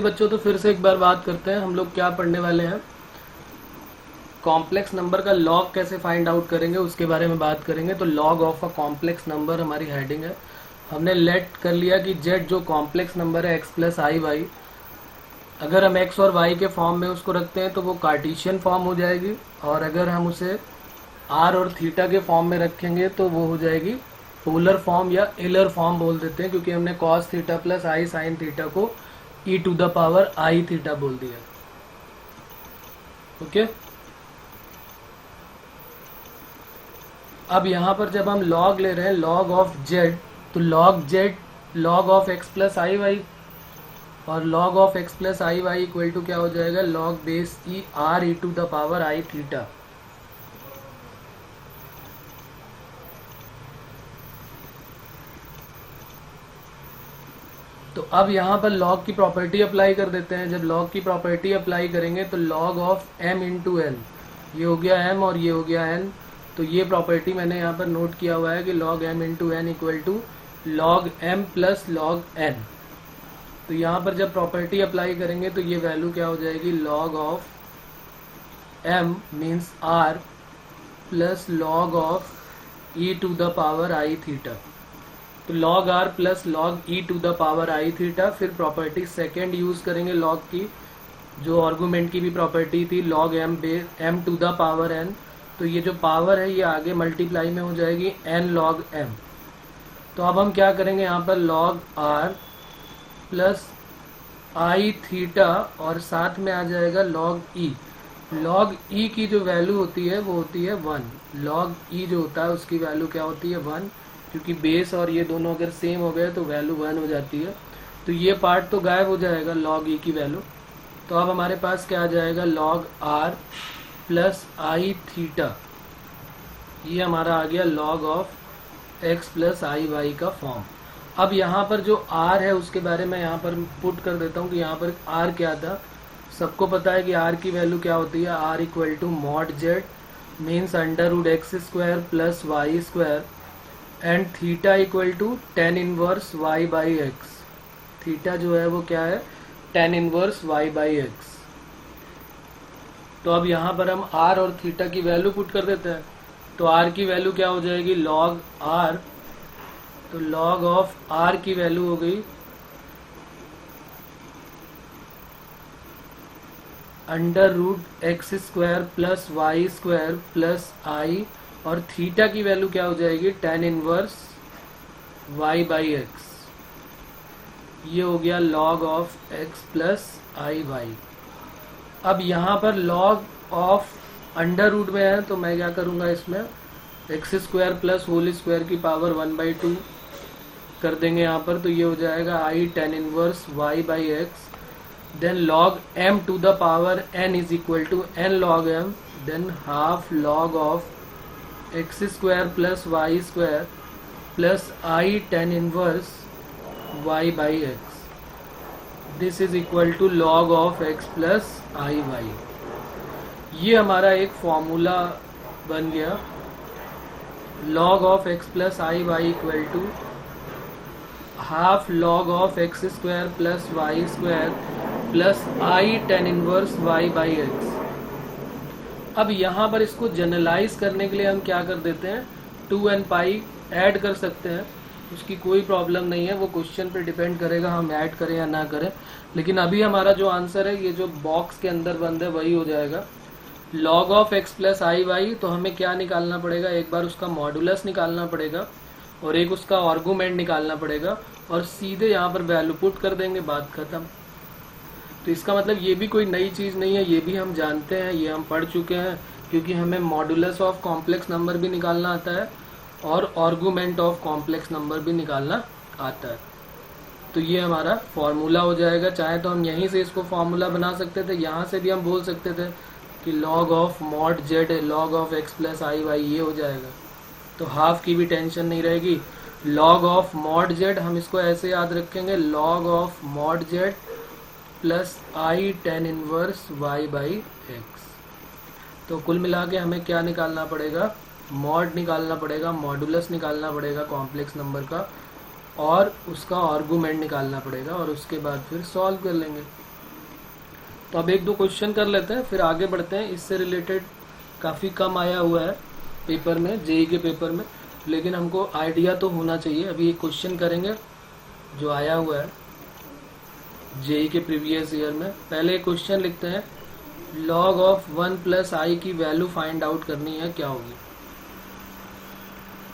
बच्चों तो फिर से एक बार बात करते हैं। हम लोग क्या पढ़ने वाले हैं, कॉम्प्लेक्स नंबर का लॉग कैसे फाइंड आउट करेंगे उसके बारे में बात करेंगे। तो log of a complex number हमारी हेडिंग है। हमने लेट कर लिया कि जेड जो कॉम्प्लेक्स नंबर है एक्स प्लस आई वाई, अगर हम एक्स और वाई के फॉर्म में उसको रखते हैं तो वो कार्टेशियन फॉर्म हो जाएगी, और अगर हम उसे आर और थीटा के फॉर्म में रखेंगे तो वो हो जाएगी पोलर फॉर्म या एलर फॉर्म बोल देते हैं, क्योंकि हमने cos theta plus i sine theta को e to the power i theta बोल दिया। ओके, अब यहां पर जब हम लॉग ले रहे हैं लॉग ऑफ जेड, तो log z log of x plus i y, और log of x plus i y equal to क्या हो जाएगा, log base e r e to the power i theta. तो अब यहाँ पर लॉग की प्रॉपर्टी अप्लाई कर देते हैं। जब लॉग की प्रॉपर्टी अप्लाई करेंगे तो log of m into n, ये हो गया m और ये हो गया n। तो ये प्रॉपर्टी मैंने यहाँ पर नोट किया हुआ है कि log m into n equal to log m plus log n। तो यहाँ पर जब प्रॉपर्टी अप्लाई करेंगे तो ये वैल्यू क्या हो जाएगी, log of m means r plus log of e to the power i theta. तो log r plus log e to the power i theta. फिर प्रॉपर्टी सेकेंड यूज करेंगे log की, जो आर्गुमेंट की भी प्रॉपर्टी थी, log m to the power n। तो ये जो पावर है ये आगे मल्टीप्लाई में हो जाएगी n log m। तो अब हम क्या करेंगे, यहाँ पर log r plus i theta और साथ में आ जाएगा log e। log e की जो वैल्यू होती है वो होती है 1। log e जो होता है उसकी वैल्यू क्या होती है 1, क्योंकि बेस और ये दोनों अगर सेम हो गए तो वैल्यू 1 हो जाती है। तो ये पार्ट तो गायब हो जाएगा log e की वैल्यू। तो अब हमारे पास क्या आ जाएगा, log r plus i theta, ये हमारा आ गया log of x plus i y का फॉर्म। अब यहाँ पर जो r है उसके बारे में यहाँ पर पुट कर देता हूँ कि यहाँ पर r क्या था। सबको पता है कि r की वैल्यू क्या होती है, r equal to mod z means under root x square plus y square and theta equal to tan inverse y by x. Theta जो है वो क्या है, tan inverse y by x. तो अब यहाँ पर हम r और थीटा की वैल्यू पुट कर देते हैं। तो r की वैल्यू क्या हो जाएगी, log r। तो log ऑफ r की वैल्यू हो गई under root x square plus y square plus i, और थीटा की वैल्यू क्या हो जाएगी, tan inverse y by x. ये हो गया log of x plus i y. अब यहाँ पर log ऑफ अंडर रूट में है तो मैं क्या करूँगा, इसमें x square plus whole square की पावर 1/2 कर देंगे यहाँ पर। तो ये हो जाएगा i tan inverse y by x. Then log m to the power n is equal to n log m, then half log of x square plus y square plus i tan inverse y by x. This is equal to log of x plus i y. ये हमारा एक formula बन गया, log of x plus i y equal to half log of x square plus y square plus i tan inverse y by x. अब यहाँ पर इसको generalise करने के लिए हम क्या कर देते हैं, 2n पाई ऐड कर सकते हैं, उसकी कोई प्रॉब्लम नहीं है। वो क्वेश्चन पे डिपेंड करेगा हम ऐड करें या ना करें। लेकिन अभी हमारा जो आंसर है ये जो बॉक्स के अंदर बंद है वही हो जाएगा, log of x plus i y. तो हमें क्या निकालना पड़ेगा, एक बार उसका मॉडुलस निकालना पड़ेगा और एक उसका आर्गुमेंट निकालना पड़ेगा, और सीधे यहाँ पर वैल्यू पुट कर देंगे, बात खत्म। तो इसका मतलब ये भी कोई नई चीज़ नहीं है, ये भी हम जानते हैं, ये हम पढ़ चुके हैं, क्योंकि हमें मॉडुलस ऑफ कॉम्प्लेक्स नंबर भी निकालना आता है और आर्गुमेंट ऑफ कॉम्प्लेक्स नंबर भी निकालना आता है। तो ये हमारा फॉर्मूला हो जाएगा। चाहे तो हम यहीं से इसको फॉर्मूला बना सकते थे, यहाँ से भी हम बोल सकते थे कि log of mod z log of x plus i y, ये हो जाएगा। तो हाफ की भी टेंशन नहीं रहेगी। log ऑफ मॉड जेड हम इसको ऐसे याद रखेंगे, log of mod z plus i tan inverse y by x. तो कुल मिला के हमें क्या निकालना पड़ेगा, मॉड निकालना पड़ेगा, मॉडुलस निकालना पड़ेगा कॉम्प्लेक्स नंबर का, और उसका आर्गुमेंट निकालना पड़ेगा, और उसके बाद फिर सॉल्व कर लेंगे। तो अब एक दो क्वेश्चन कर लेते हैं फिर आगे बढ़ते हैं। इससे रिलेटेड काफ़ी कम आया हुआ है पेपर में, जेई के पेपर में, लेकिन हमको आइडिया तो होना चाहिए। अभी एक क्वेश्चन करेंगे जो आया हुआ है जेई के प्रीवियस ईयर में। पहले एक क्वेश्चन लिखते हैं, लॉग ऑफ 1 प्लस आई की वैल्यू फाइंड आउट करनी है, क्या होगी।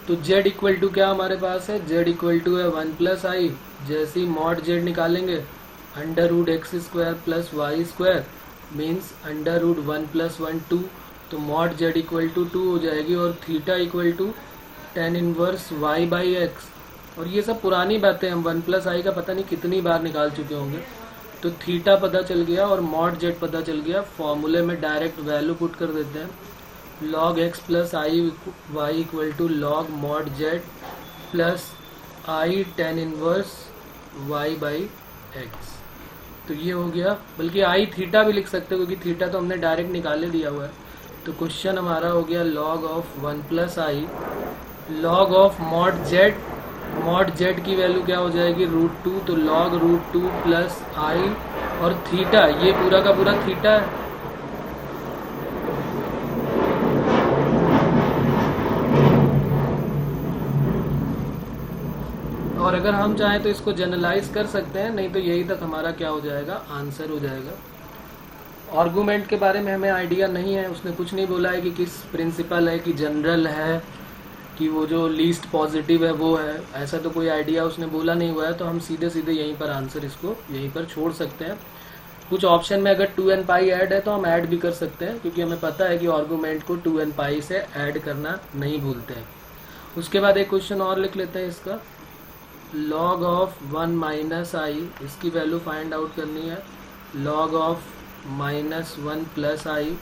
तो z इक्वल टू क्या हमारे पास है, z इक्वल टू है 1 प्लस आई। जैसे ही मॉड z निकालेंगे under root x square plus y square means under root 1 plus 1 2, तो मॉड z इक्वल टू 2 हो जाएगी। और theta equal to tan inverse y by x. और ये सब पुरानी बातें, हम 1 प्लस आई का पता नहीं कितनी बार निकाल चुके होंगे। तो थीटा पता चल गया और मॉड z पता चल गया। फॉर्मूले में डायरेक्ट वैल्यू पुट कर देते हैं, log x plus i y equal to log mod z plus i tan inverse y by x. तो ये हो गया, बल्कि आई थीटा भी लिख सकते हो क्योंकि थीटा तो हमने डायरेक्ट निकाले दिया हुआ है। तो क्वेश्चन हमारा हो गया log of 1 plus I log of mod z की वैल्यू क्या हो जाएगी √2, तो log √2 प्लस आई और थीटा, ये पूरा का पूरा थीटा है। और अगर हम चाहें तो इसको जनरलाइज कर सकते हैं, नहीं तो यही तक हमारा क्या हो जाएगा, आंसर हो जाएगा। आर्गूमेंट के बारे में हमें आइडिया नहीं है, उसने कुछ नहीं बोला है कि किस प्रिंसिपल है, कि जनरल है, कि वो जो लीस्ट पॉजिटिव है वो है, ऐसा तो कोई आइडिया उसने बोला नहीं हुआ है। तो हम सीधे सीधे यहीं पर आंसर इसको यहीं पर छोड़ सकते हैं। कुछ ऑप्शन में अगर 2n पाई ऐड है तो हम ऐड भी कर सकते हैं, क्योंकि हमें पता है कि आर्गूमेंट को 2n पाई से ऐड करना नहीं भूलते हैं। उसके बाद एक क्वेश्चन और लिख लेते हैं इसका, log ऑफ 1 माइनस आई, इसकी वैल्यू फाइंड आउट करनी है, log ऑफ -1 प्लस आई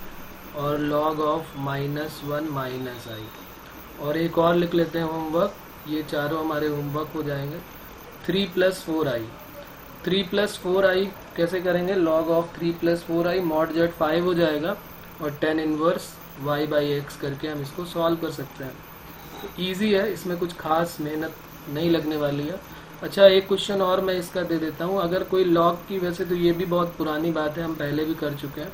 और log ऑफ -1 माइनस आई। और एक और लिख लेते हैं होमवर्क, ये चारों हमारे होमवर्क हो जाएंगे। 3 प्लस 4 आई, 3 प्लस 4 आई कैसे करेंगे, log of 3 plus 4 I mod z 5 हो जाएगा और tan inverse y by x करके हम इसको सॉल्व कर सकते हैं। तो ईजी है, इसमें कुछ खास मेहनत नहीं लगने वाली है। अच्छा, एक क्वेश्चन और मैं इसका दे देता हूँ। अगर कोई log की, वैसे तो ये भी बहुत पुरानी बात है, हम पहले भी कर चुके हैं,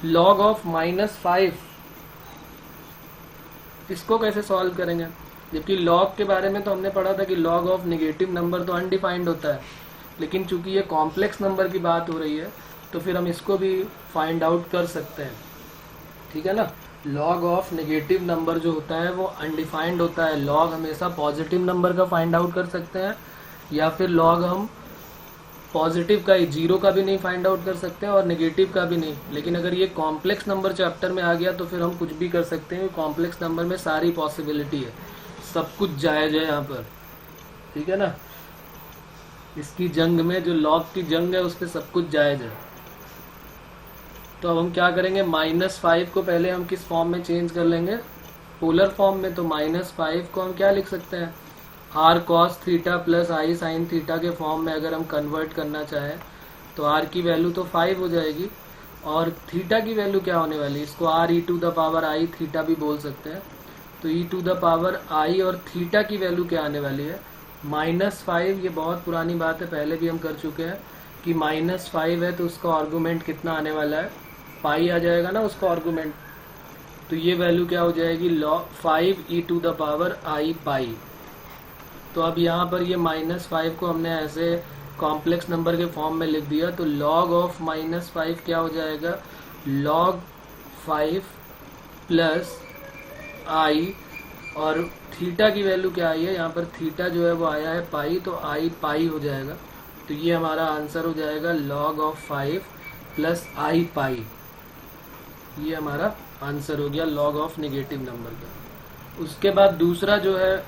log ऑफ -5, इसको कैसे सॉल्व करेंगे। जबकि log के बारे में तो हमने पढ़ा था कि log ऑफ नेगेटिव नंबर तो अनडिफाइंड होता है, लेकिन चूंकि ये कॉम्प्लेक्स नंबर की बात हो रही है तो फिर हम इसको भी फाइंड आउट कर सकते हैं, ठीक है ना। log ऑफ नेगेटिव नंबर जो होता है वो अनडिफाइंड होता है। log हमेशा पॉजिटिव नंबर का फाइंड आउट कर सकते हैं, या फिर log हम पॉजिटिव का ही, जीरो का भी नहीं फाइंड आउट कर सकते हैं और नेगेटिव का भी नहीं। लेकिन अगर ये कॉम्प्लेक्स नंबर चैप्टर में आ गया तो फिर हम कुछ भी कर सकते हैं। कॉम्प्लेक्स नंबर में सारी पॉसिबिलिटी है, सब कुछ जायज है यहाँ पर, ठीक है ना। इसकी जंग में, जो log की जंग है, उस पर सब कुछ जायज है। तो अब हम क्या करेंगे, -5 को पहले हम किस फॉर्म में चेंज कर लेंगे, पोलर फॉर्म में। तो -5 को हम क्या लिख सकते हैं, r cos theta plus i sine theta के फॉर्म में अगर हम कन्वर्ट करना चाहें तो r की वैल्यू तो 5 हो जाएगी और थीटा की वैल्यू क्या होने वाली है, इसको r e to the power i theta भी बोल सकते हैं। तो e to the power i और थीटा की वैल्यू क्या आने वाली है, -5। ये बहुत पुरानी बात है, पहले भी हम कर चुके हैं कि -5 है तो उसका आर्गूमेंट कितना आने वाला है, पाई आ जाएगा ना उसका आर्गूमेंट। तो ये वैल्यू क्या हो जाएगी, log 5 e to the power i pi. तो अब यहाँ पर ये -5 को हमने ऐसे कॉम्प्लेक्स नंबर के फॉर्म में लिख दिया। तो log ऑफ -5 क्या हो जाएगा, log 5 प्लस आई और थीटा की वैल्यू क्या आई है, यहाँ पर थीटा जो है वो आया है पाई, तो आई पाई हो जाएगा। तो ये हमारा आंसर हो जाएगा log ऑफ 5 प्लस आई पाई। ये हमारा आंसर हो गया log ऑफ नेगेटिव नंबर का। उसके बाद दूसरा जो है,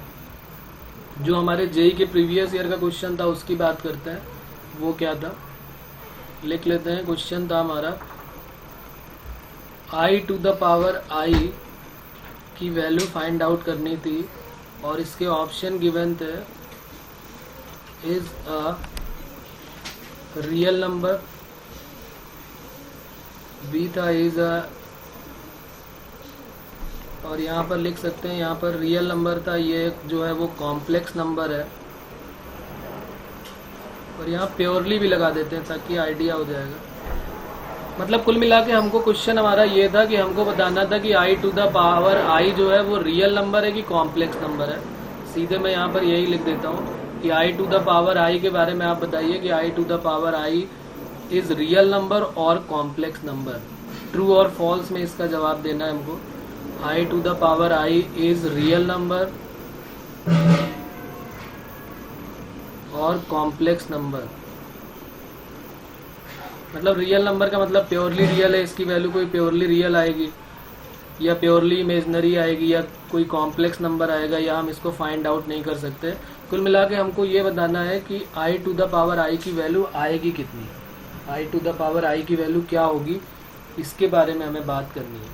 जो हमारे जेई के प्रीवियस ईयर का क्वेश्चन था उसकी बात करते हैं। वो क्या था, लिख लेते हैं। क्वेश्चन था हमारा, i to the power i की वैल्यू फाइंड आउट करनी थी और इसके ऑप्शन गिवन थे, is a real number, B था इज अ, और यहाँ पर लिख सकते हैं, यहाँ पर रियल नंबर था, ये जो है वो कॉम्प्लेक्स नंबर है, और यहाँ प्योरली भी लगा देते हैं ताकि आइडिया हो जाएगा। मतलब कुल मिला के हमको क्वेश्चन हमारा ये था कि हमको बताना था कि आई टू द पावर आई जो है वो रियल नंबर है कि कॉम्प्लेक्स नंबर है। सीधे मैं यहाँ पर यही लिख देता हूँ कि i to the power i के बारे में आप बताइए कि i to the power i is real number और कॉम्प्लेक्स नंबर। ट्रू और फॉल्स में इसका जवाब देना है हमको। I to the power i is real number और कॉम्प्लेक्स नंबर। मतलब रियल नंबर का मतलब प्योरली रियल है, इसकी वैल्यू कोई प्योरली रियल आएगी या प्योरली इमेजनरी आएगी या कोई कॉम्प्लेक्स नंबर आएगा, या हम इसको फाइंड आउट नहीं कर सकते। कुल मिला के हमको ये बताना है कि i to the power i की वैल्यू आएगी कितनी, आई टू द पावर आई की वैल्यू क्या होगी, इसके बारे में हमें बात करनी है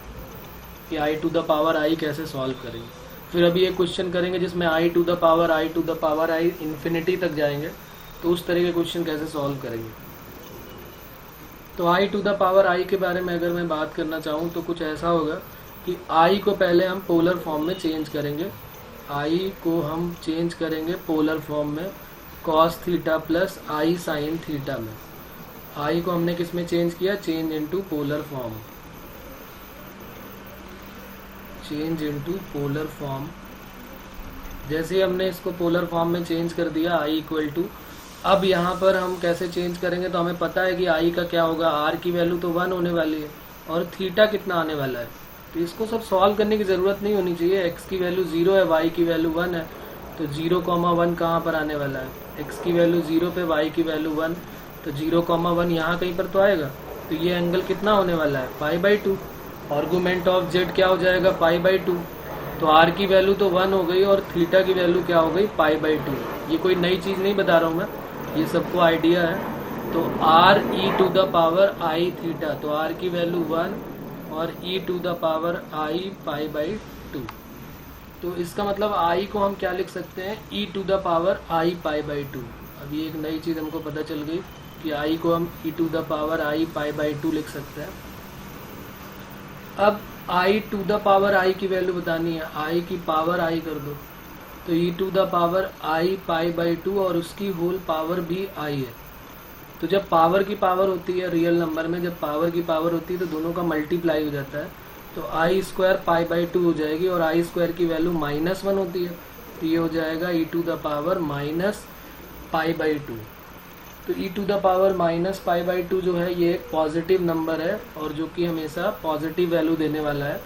कि i to the power i कैसे सॉल्व करेंगे। फिर अभी एक क्वेश्चन करेंगे जिसमें i to the power i infinity तक जाएंगे, तो उस तरह के क्वेश्चन कैसे सॉल्व करेंगे। तो आई टू द पावर आई के बारे में अगर मैं बात करना चाहूँ तो कुछ ऐसा होगा कि आई को पहले हम पोलर फॉर्म में चेंज करेंगे। आई को हम चेंज करेंगे पोलर फॉर्म में cos theta plus i sine theta में। आई को हमने किस में चेंज किया, change into polar form, change into polar form. जैसे ही हमने इसको पोलर फॉर्म में चेंज कर दिया आई इक्वल टू, अब यहाँ पर हम कैसे चेंज करेंगे, तो हमें पता है कि आई का क्या होगा, आर की वैल्यू तो 1 होने वाली है और थीटा कितना आने वाला है। तो इसको सब सॉल्व करने की ज़रूरत नहीं होनी चाहिए। एक्स की वैल्यू 0 है, वाई की वैल्यू 1 है, तो 0,1 कहाँ पर आने वाला है, एक्स की वैल्यू 0 पे वाई की वैल्यू 1, तो 0,1 यहाँ कहीं पर तो आएगा। तो ये एंगल कितना होने वाला है, π/2। आर्गूमेंट ऑफ जेड क्या हो जाएगा, π/2। तो आर की वैल्यू तो 1 हो गई और थीटा की वैल्यू क्या हो गई, π/2। ये कोई नई चीज़ नहीं बता रहा हूँ मैं, ये सबको आइडिया है। तो r e to the power i theta, तो आर की वैल्यू 1 और e to the power i π/2। तो इसका मतलब आई को हम क्या लिख सकते हैं, ई टू द पावर आई π/2। अब ये एक नई चीज़ हमको पता चल गई कि आई को हम ई टू द पावर आई π/2 लिख सकते हैं। अब आई टू द पावर आई की वैल्यू बतानी है, आई की पावर आई कर दो, तो ई टू द पावर आई π/2 और उसकी होल पावर भी आई है। तो जब पावर की पावर होती है रियल नंबर में, जब पावर की पावर होती है तो दोनों का मल्टीप्लाई हो जाता है, तो आई स्क्वायर π/2 हो जाएगी और आई स्क्वायर की वैल्यू -1 होती है, तो ये हो जाएगा ई टू द पावर -π/2। तो ई टू द पावर -π/2 जो है ये एक पॉजिटिव नंबर है और जो कि हमेशा पॉजिटिव वैल्यू देने वाला है।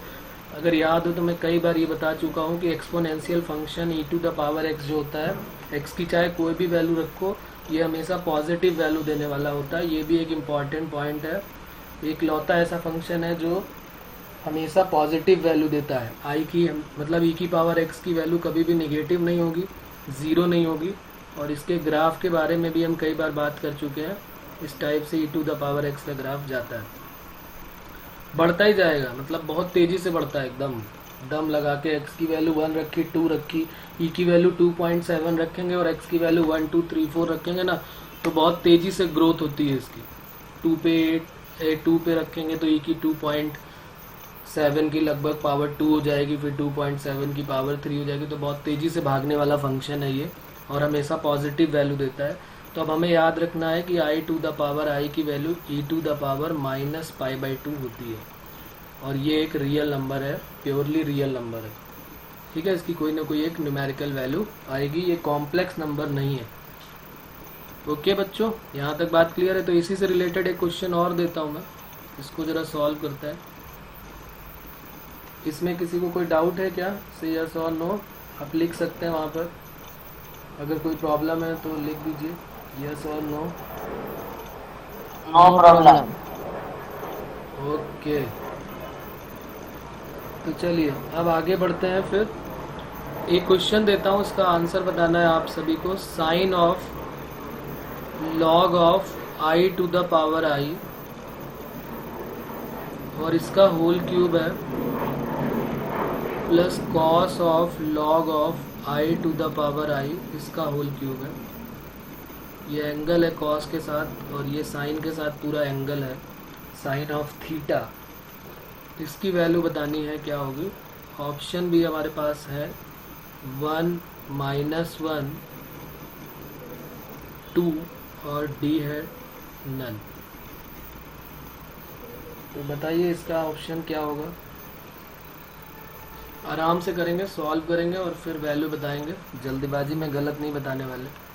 अगर याद हो तो मैं कई बार ये बता चुका हूँ कि exponential function e to the power x जो होता है, एक्स की चाहे कोई भी वैल्यू रखो, ये हमेशा पॉजिटिव वैल्यू देने वाला होता है। ये भी एक इम्पॉर्टेंट पॉइंट है। एक लौता ऐसा फंक्शन है जो हमेशा पॉजिटिव वैल्यू देता है। आई की मतलब ई की पावर एक्स की वैल्यू कभी भी निगेटिव नहीं होगी, ज़ीरो नहीं होगी। और इसके ग्राफ के बारे में भी हम कई बार बात कर चुके हैं। इस टाइप से ई टू द पावर एक्स का ग्राफ जाता है, बढ़ता ही जाएगा, मतलब बहुत तेज़ी से बढ़ता है, एकदम दम लगा के। एक्स की वैल्यू 1 रखी, 2 रखी, ई की वैल्यू 2.7 रखेंगे और एक्स की वैल्यू 1 2 3 4 रखेंगे ना, तो बहुत तेज़ी से ग्रोथ होती है इसकी। 2 पे रखेंगे तो ई की 2.7 की लगभग पावर 2 हो जाएगी, फिर 2.7 की पावर 3 हो जाएगी। तो बहुत तेज़ी से भागने वाला फंक्शन है ये और हमेशा पॉजिटिव वैल्यू देता है। तो अब हमें याद रखना है कि i to the power i की value e to the power -π/2 होती है और ये एक रियल नंबर है, प्योरली रियल नंबर है। ठीक है, इसकी कोई ना कोई एक न्यूमेरिकल वैल्यू आएगी, ये कॉम्प्लेक्स नंबर नहीं है। ओके बच्चों, यहाँ तक बात क्लियर है। तो इसी से रिलेटेड एक क्वेश्चन और देता हूँ मैं, इसको ज़रा सॉल्व करता है। इसमें किसी को कोई डाउट है क्या, से यस और नो आप लिख सकते हैं वहाँ पर। अगर कोई प्रॉब्लम है तो लिख दीजिए यस और नो। No problem. ओके, तो चलिए अब आगे बढ़ते हैं। फिर एक क्वेश्चन देता हूँ, उसका आंसर बताना है आप सभी को। Sine of log of i to the power i और इसका होल क्यूब है plus cos of log of i to the power i, इसका होल क्यूब है। ये एंगल है कॉस के साथ और ये साइन के साथ पूरा एंगल है, साइन ऑफ थीटा। इसकी वैल्यू बतानी है क्या होगी। ऑप्शन भी हमारे पास है 1 -1 2 और डी है नन। तो बताइए इसका ऑप्शन क्या होगा। आराम से करेंगे, सॉल्व करेंगे और फिर वैल्यू बताएंगे, जल्दबाजी में गलत नहीं बताने वाले।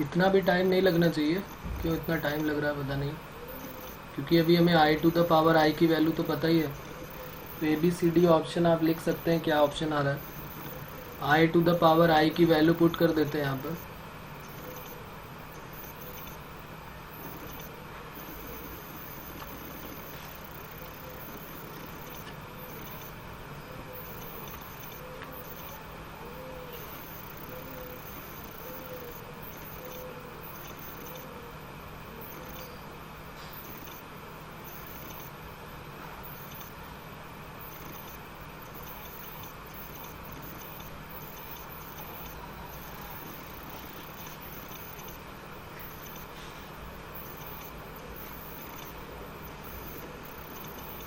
इतना भी टाइम नहीं लगना चाहिए, क्यों इतना टाइम लग रहा है पता नहीं, क्योंकि अभी हमें i to the power i की वैल्यू तो पता ही है। तो A B C D option आप लिख सकते हैं, क्या ऑप्शन आ रहा है, i to the power i की वैल्यू पुट कर देते हैं यहाँ पर।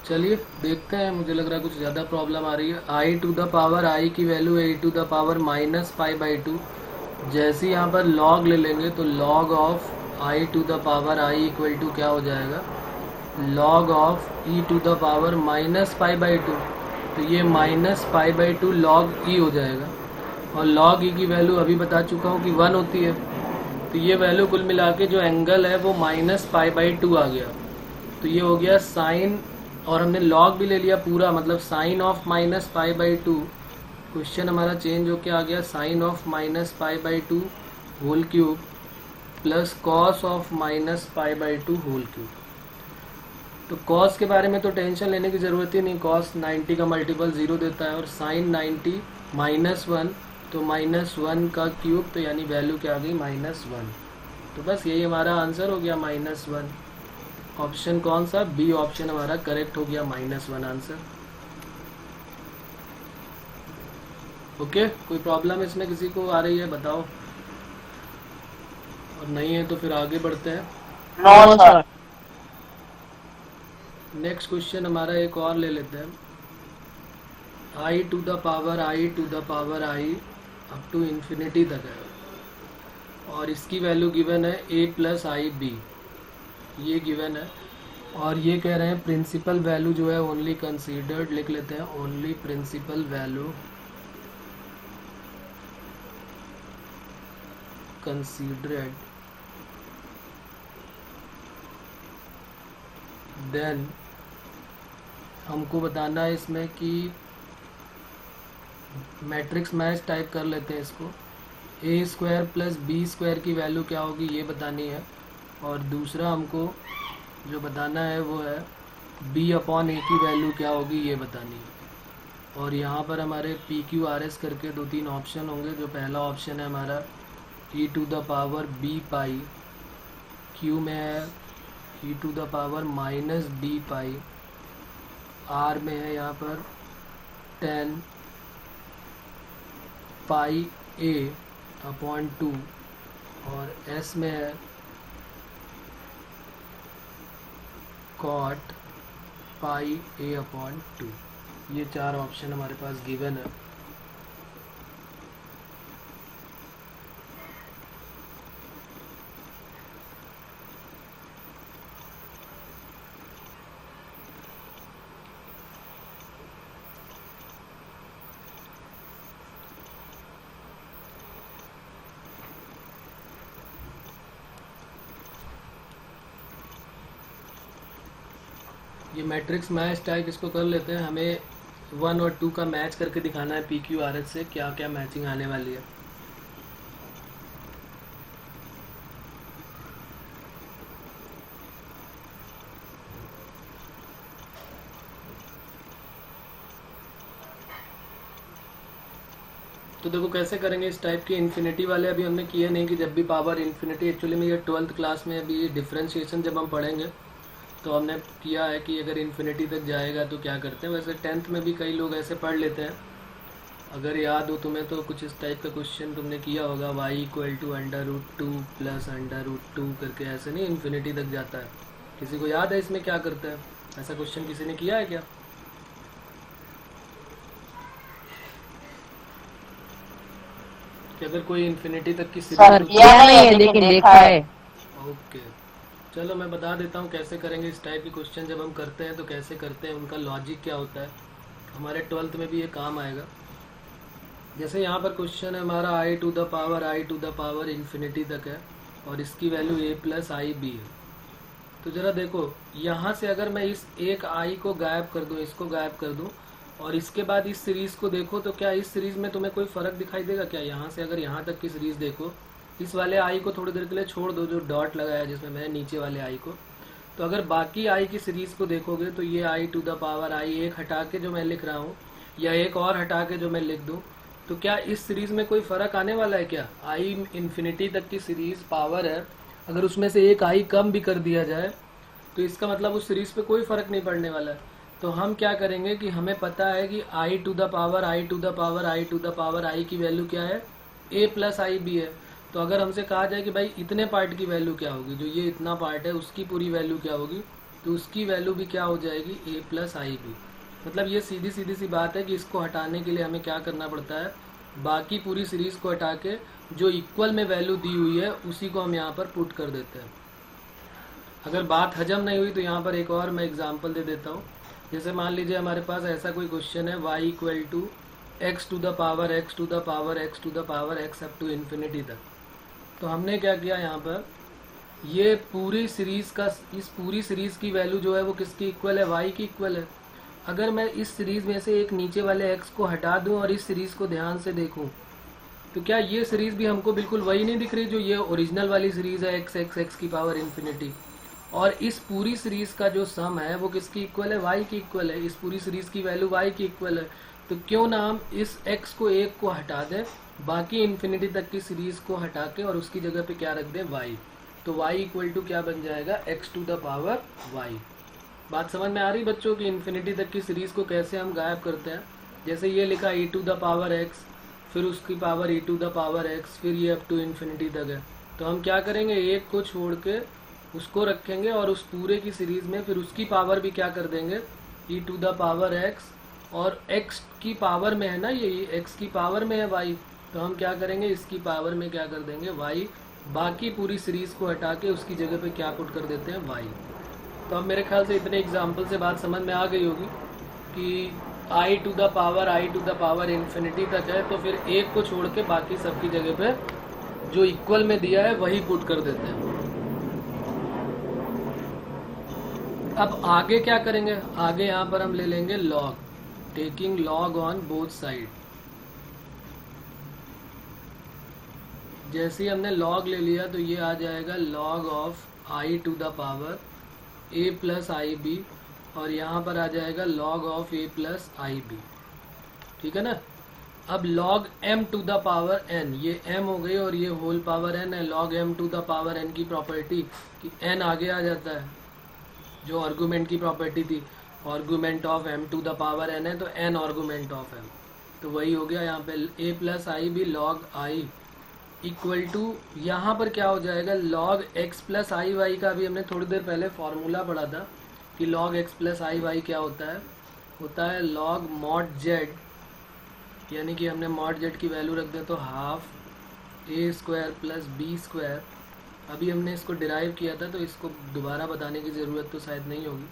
चलिए देखते हैं, मुझे लग रहा है कुछ ज़्यादा प्रॉब्लम आ रही है। I to the power i की value e to the power minus pi by two, जैसे यहाँ पर लॉग ले लेंगे तो log of i to the power i equal to क्या हो जाएगा, log of e to the power minus pi by two. तो ये minus pi by two log e हो जाएगा, और लॉग ई की वैल्यू अभी बता चुका हूँ कि 1 होती है। तो ये वैल्यू कुल मिला के जो एंगल है वो माइनस पाई बाई टू आ गया। तो ये हो गया साइन, और हमने लॉग भी ले लिया पूरा, मतलब sine of minus pi by two. Question हमारा चेंज होके आ गया sine of minus pi by two whole cube plus cos of minus pi by two whole cube. तो कॉस के बारे में तो टेंशन लेने की ज़रूरत ही नहीं, कॉस 90 का मल्टीपल 0 देता है, और साइन 90 माइनस 1 तो माइनस 1 का क्यूब, तो यानी वैल्यू क्या आ गई माइनस 1। तो बस यही हमारा आंसर हो गया माइनस 1। ऑप्शन कौन सा, बी ऑप्शन हमारा करेक्ट हो गया, माइनस 1 आंसर। ओके, कोई प्रॉब्लम इसमें किसी को आ रही है बताओ, और नहीं है तो फिर आगे बढ़ते हैं। No sir. नेक्स्ट क्वेश्चन हमारा एक और ले लेते हैं। I to the power i to the power i up to infinity तक है, और इसकी वैल्यू गिवन है ए प्लस आई बी, ये गिवन है। और ये कह रहे हैं प्रिंसिपल वैल्यू जो है ओनली कंसीडर्ड, लिख लेते हैं only principal value considered, then हमको बताना है इसमें कि मैट्रिक्स मैच टाइप कर लेते हैं इसको, ए स्क्वायर प्लस बी स्क्वायर की वैल्यू क्या होगी ये बतानी है, और दूसरा हमको जो बताना है वो है बी अपॉन ए की वैल्यू क्या होगी ये बतानी है। और यहाँ पर हमारे पी क्यू आर एस करके 2-3 ऑप्शन होंगे। जो पहला ऑप्शन है हमारा e to the power b pi, q में है e to the power minus d pi, r में है यहाँ पर 10 पाई ए अपॉन 2, और एस में है कॉट पाई ए अपॉन 2। ये 4 ऑप्शन हमारे पास गिवन है। ये मैट्रिक्स मैच टाइप इसको कर लेते हैं, हमें 1 और 2 का मैच करके दिखाना है पी क्यू आर एस से क्या क्या मैचिंग आने वाली है। तो देखो कैसे करेंगे इस टाइप के। इन्फिनिटी वाले अभी हमने किए नहीं कि जब भी पावर इन्फिनिटी, एक्चुअली में ये 12th क्लास में अभी डिफ्रेंशिएशन जब हम पढ़ेंगे तो हमने किया है कि अगर इन्फिनिटी तक जाएगा तो क्या करते हैं। वैसे 10th में भी कई लोग ऐसे पढ़ लेते हैं, अगर याद हो तुम्हें तो कुछ इस टाइप का क्वेश्चन तुमने किया होगा, y इक्वल टू √2 प्लस √2 करके, ऐसे नहीं इन्फिनिटी तक जाता है। किसी को याद है इसमें क्या करता है? ऐसा क्वेश्चन किसी ने किया है क्या? कि अगर कोई इन्फिनिटी तक की सर सीरीज, किया नहीं है लेकिन देखा है। ओके चलो मैं बता देता हूँ कैसे करेंगे इस टाइप के क्वेश्चन। जब हम करते हैं तो कैसे करते हैं, उनका लॉजिक क्या होता है, हमारे 12th में भी ये काम आएगा। जैसे यहाँ पर क्वेश्चन है हमारा i to the power infinity तक है और इसकी value a plus i b है। तो ज़रा देखो यहाँ से अगर मैं इस एक i को गायब कर दूँ, इसको गायब कर दूँ और इसके बाद इस सीरीज़ को देखो, तो क्या इस सीरीज़ में तुम्हें कोई फ़र्क दिखाई देगा क्या? यहाँ से अगर यहाँ तक की सीरीज़ देखो, इस वाले i को थोड़ी देर के लिए छोड़ दो जो डॉट लगाया जिसमें मैंने नीचे वाले i को, तो अगर बाकी i की सीरीज़ को देखोगे तो ये i to the power i एक हटा के जो मैं लिख रहा हूँ या एक और हटा के जो मैं लिख दूँ, तो क्या इस सीरीज़ में कोई फ़र्क आने वाला है क्या? i इन्फिनिटी तक की सीरीज़ पावर है, अगर उसमें से एक i कम भी कर दिया जाए तो इसका मतलब उस सीरीज़ पे कोई फ़र्क नहीं पड़ने वाला है। तो हम क्या करेंगे कि हमें पता है कि i to the power i की वैल्यू क्या है, a प्लस आई बी है। तो अगर हमसे कहा जाए कि भाई इतने पार्ट की वैल्यू क्या होगी, जो ये इतना पार्ट है उसकी पूरी वैल्यू क्या होगी, तो उसकी वैल्यू भी क्या हो जाएगी, a प्लस आई बी। मतलब ये सीधी सी बात है कि इसको हटाने के लिए हमें क्या करना पड़ता है, बाकी पूरी सीरीज़ को हटा के जो इक्वल में वैल्यू दी हुई है उसी को हम यहाँ पर पुट कर देते हैं। अगर बात हजम नहीं हुई तो यहाँ पर एक और मैं एग्जांपल दे देता हूँ। जैसे मान लीजिए हमारे पास ऐसा कोई क्वेश्चन है y equal to x to the power x up to infinity तक। तो हमने क्या किया यहाँ पर, ये पूरी सीरीज़ का, इस पूरी सीरीज़ की वैल्यू जो है वो किसकी इक्वल है, y की इक्वल है। अगर मैं इस सीरीज़ में से एक नीचे वाले x को हटा दूं और इस सीरीज़ को ध्यान से देखूं, तो क्या ये सीरीज़ भी हमको बिल्कुल वही नहीं दिख रही जो ये ओरिजिनल वाली सीरीज़ है x की पावर इन्फिनिटी। और इस पूरी सीरीज़ का जो सम है वो किसकी इक्वल है, y की इक्वल है। इस पूरी सीरीज़ की वैल्यू y की इक्वल है। तो क्यों ना हम इस x को एक को हटा दें, बाकी इन्फिनिटी तक की सीरीज़ को हटा के और उसकी जगह पे क्या रख दें, y। तो y इक्वल टू क्या बन जाएगा, x to the power y। बात समझ में आ रही बच्चों की? इन्फिनिटी तक की सीरीज़ को कैसे हम गायब करते हैं। जैसे ये लिखा e to the power x, फिर उसकी power e to the power x, फिर ये अप टू इन्फिनिटी तक है। तो हम क्या करेंगे, एक को छोड़ के उसको रखेंगे और उस पूरे की सीरीज़ में फिर उसकी पावर भी क्या कर देंगे, e to the power x, और x की पावर में है ना, ये x की पावर में है y, तो हम क्या करेंगे, इसकी पावर में क्या कर देंगे, y। बाकी पूरी सीरीज़ को हटा के उसकी जगह पे क्या पुट कर देते हैं, y। तो अब मेरे ख्याल से इतने एग्जाम्पल से बात समझ में आ गई होगी कि i to the power infinity तक है, तो फिर एक को छोड़ के बाकी सबकी जगह पे जो इक्वल में दिया है वही पुट कर देते हैं। अब आगे क्या करेंगे, आगे यहाँ पर हम ले लेंगे log, taking log on both side. जैसे ही हमने लॉग ले लिया तो ये आ जाएगा log of i to the power a plus i b, और यहाँ पर आ जाएगा log of a plus i b. ठीक है ना। अब log m to the power n, ये m हो गई और ये होल पावर n है। लॉग m to the power n की प्रॉपर्टी कि n आगे आ जाता है, जो आर्गूमेंट की प्रॉपर्टी थी, argument of m to the power n है तो n आर्गूमेंट ऑफ m, तो वही हो गया यहाँ पे a plus i b log i equal to, यहाँ पर क्या हो जाएगा, log x plus i y का भी हमने थोड़ी देर पहले फॉर्मूला पढ़ा था कि log x plus i Y क्या होता है लॉग मॉड z, यानी कि हमने मॉड z की वैल्यू रख दें तो half a square plus b square. अभी हमने इसको डिराइव किया था तो इसको दोबारा बताने की ज़रूरत तो शायद नहीं होगी।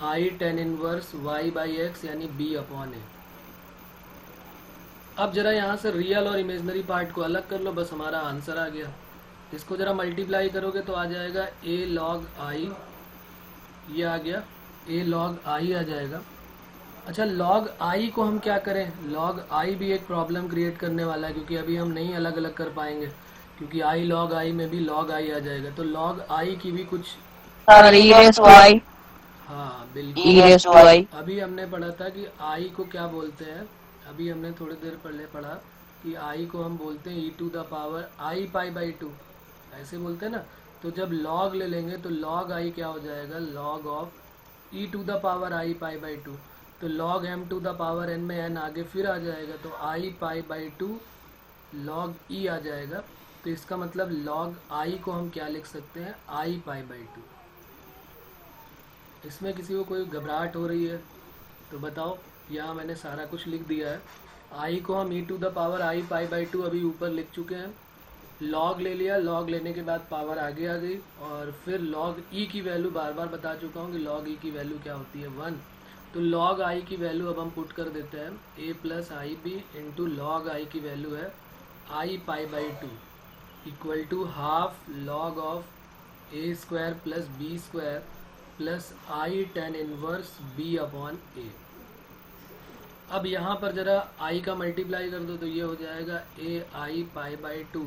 i tan inverse y by x यानी b अपॉन a। अब जरा यहाँ से रियल और इमेजनरी पार्ट को अलग कर लो, बस हमारा आंसर आ गया। इसको जरा मल्टीप्लाई करोगे तो आ जाएगा a log i, ये आ गया a log i आ जाएगा। अच्छा log i को हम क्या करें, log i भी एक प्रॉब्लम क्रिएट करने वाला है, क्योंकि अभी हम नहीं अलग अलग कर पाएंगे, क्योंकि i log i में भी log i आ जाएगा। तो log i की भी कुछ, हाँ बिल्कुल, अभी हमने पढ़ा था कि i को क्या बोलते हैं, अभी हमने थोड़ी देर पहले पढ़ा कि i को हम बोलते हैं e to the power i pi by 2, ऐसे बोलते हैं ना। तो जब log ले लेंगे तो log i क्या हो जाएगा, log of e to the power i pi by 2। तो log m to the power n में n आगे फिर आ जाएगा, तो i pi by 2 log e आ जाएगा। तो इसका मतलब log i को हम क्या लिख सकते हैं, i पाई बाई 2। इसमें किसी को कोई घबराहट हो रही है तो बताओ, यहाँ मैंने सारा कुछ लिख दिया है। i को हम e to the power i pi by 2 अभी ऊपर लिख चुके हैं, log ले लिया, log लेने के बाद पावर आगे आ गई, और फिर log e की वैल्यू बार बार बता चुका हूँ कि log e की वैल्यू क्या होती है, 1। तो log i की वैल्यू अब हम पुट कर देते हैं, a plus i b into log i की वैल्यू है i pi by 2 equal to half log of a square plus b square plus i tan inverse b upon a। अब यहाँ पर जरा i का मल्टीप्लाई कर दो तो ये हो जाएगा a i पाई बाई 2,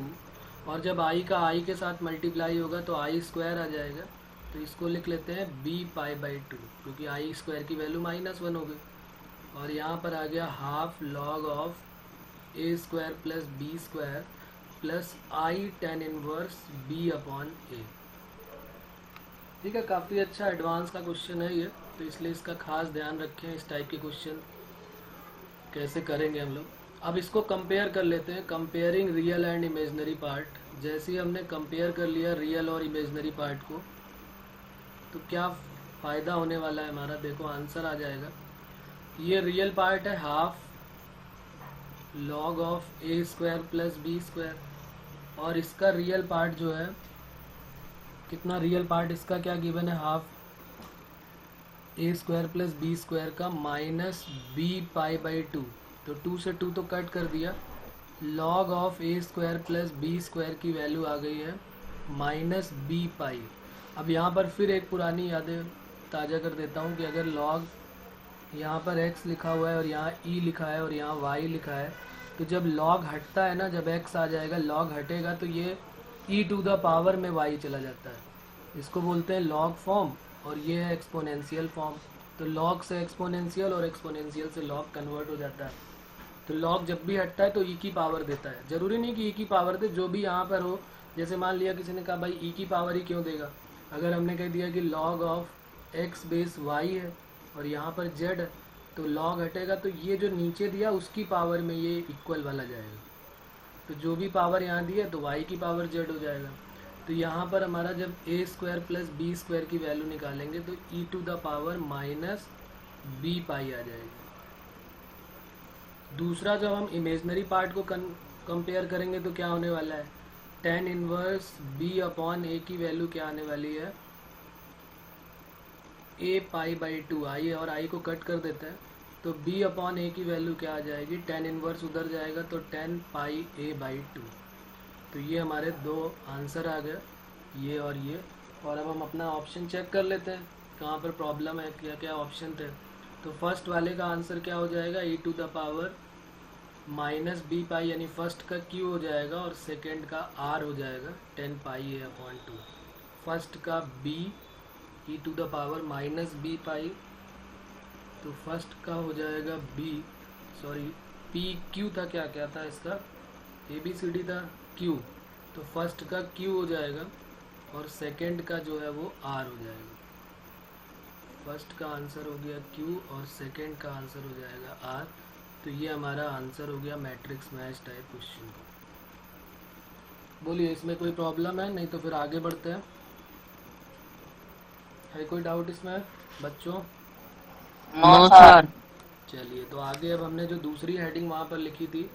और जब i का i के साथ मल्टीप्लाई होगा तो i स्क्वायर आ जाएगा, तो इसको लिख लेते हैं b पाई बाई 2, क्योंकि i स्क्वायर की वैल्यू -1 हो गई। और यहाँ पर आ गया half log of a square plus b square plus i tan inverse b upon a। ठीक है, काफ़ी अच्छा एडवांस का क्वेश्चन है ये, तो इसलिए इसका खास ध्यान रखें। इस टाइप के क्वेश्चन कैसे करेंगे हम लोग। अब इसको कंपेयर कर लेते हैं, comparing real and imaginary part. जैसे ही हमने कंपेयर कर लिया रियल और इमेजनरी पार्ट को, तो क्या फ़ायदा होने वाला है हमारा, देखो आंसर आ जाएगा। ये रियल पार्ट है half log of a square plus b square, और इसका रियल पार्ट जो है कितना, रियल पार्ट इसका क्या गिवन है, half a square plus b square का माइनस b पाई बाई 2। तो 2 से 2 तो कट कर दिया, log of a square plus b square की वैल्यू आ गई है माइनस b पाई। अब यहाँ पर फिर एक पुरानी यादें ताज़ा कर देता हूँ कि अगर log यहाँ पर x लिखा हुआ है और यहाँ e लिखा है और यहाँ y लिखा है, तो जब log हटता है ना, जब x आ जाएगा log हटेगा तो ये e टू द पावर में y चला जाता है, इसको बोलते हैं log फॉर्म, और ये है एक्सपोनेंशियल फॉर्म। तो log से एक्सपोनेंशियल और एक्सपोनेंशियल से log कन्वर्ट हो जाता है। तो log जब भी हटता है तो e की पावर देता है, ज़रूरी नहीं कि e की पावर दे, जो भी यहाँ पर हो। जैसे मान लिया किसी ने कहा भाई e की पावर ही क्यों देगा, अगर हमने कह दिया कि log of x base y है और यहाँ पर z है, तो log हटेगा तो ये जो नीचे दिया उसकी पावर में ये इक्वल वाला जाएगा, तो जो भी पावर यहाँ दी है तो y की पावर z हो जाएगा। तो यहाँ पर हमारा जब a square plus b square की वैल्यू निकालेंगे तो e to the power minus b pi आ जाएगी। दूसरा, जब हम इमेजनरी पार्ट को कंपेयर करेंगे तो क्या होने वाला है, tan inverse b upon a की वैल्यू क्या आने वाली है, a पाई बाई 2। आई और i को कट कर देते हैं तो b अपॉन a की वैल्यू क्या आ जाएगी, tan इनवर्स उधर जाएगा तो tan पाई a बाई 2। तो ये हमारे दो आंसर आ गए, ये और ये। और अब हम अपना ऑप्शन चेक कर लेते हैं कहाँ पर प्रॉब्लम है, क्या क्या ऑप्शन थे। तो फर्स्ट वाले का आंसर क्या हो जाएगा, e to the power minus b pi, यानी फर्स्ट का q हो जाएगा और सेकंड का r हो जाएगा 10 पाई a अपॉन 2। फर्स्ट का b e to the power minus b pi, तो फर्स्ट का हो जाएगा b, सॉरी p q था, क्या क्या था इसका, a b c d था q, तो फर्स्ट का q हो जाएगा और सेकंड का जो है वो r हो जाएगा। फर्स्ट का आंसर हो गया q और सेकंड का आंसर हो जाएगा r। तो ये हमारा आंसर हो गया मैट्रिक्स मैच टाइप क्वेश्चन का। बोलिए इसमें कोई प्रॉब्लम है, नहीं तो फिर आगे बढ़ते हैं। है कोई डाउट इसमें बच्चों? No sir. चलिए, तो आगे अब हमने जो दूसरी हेडिंग वहाँ पर लिखी थी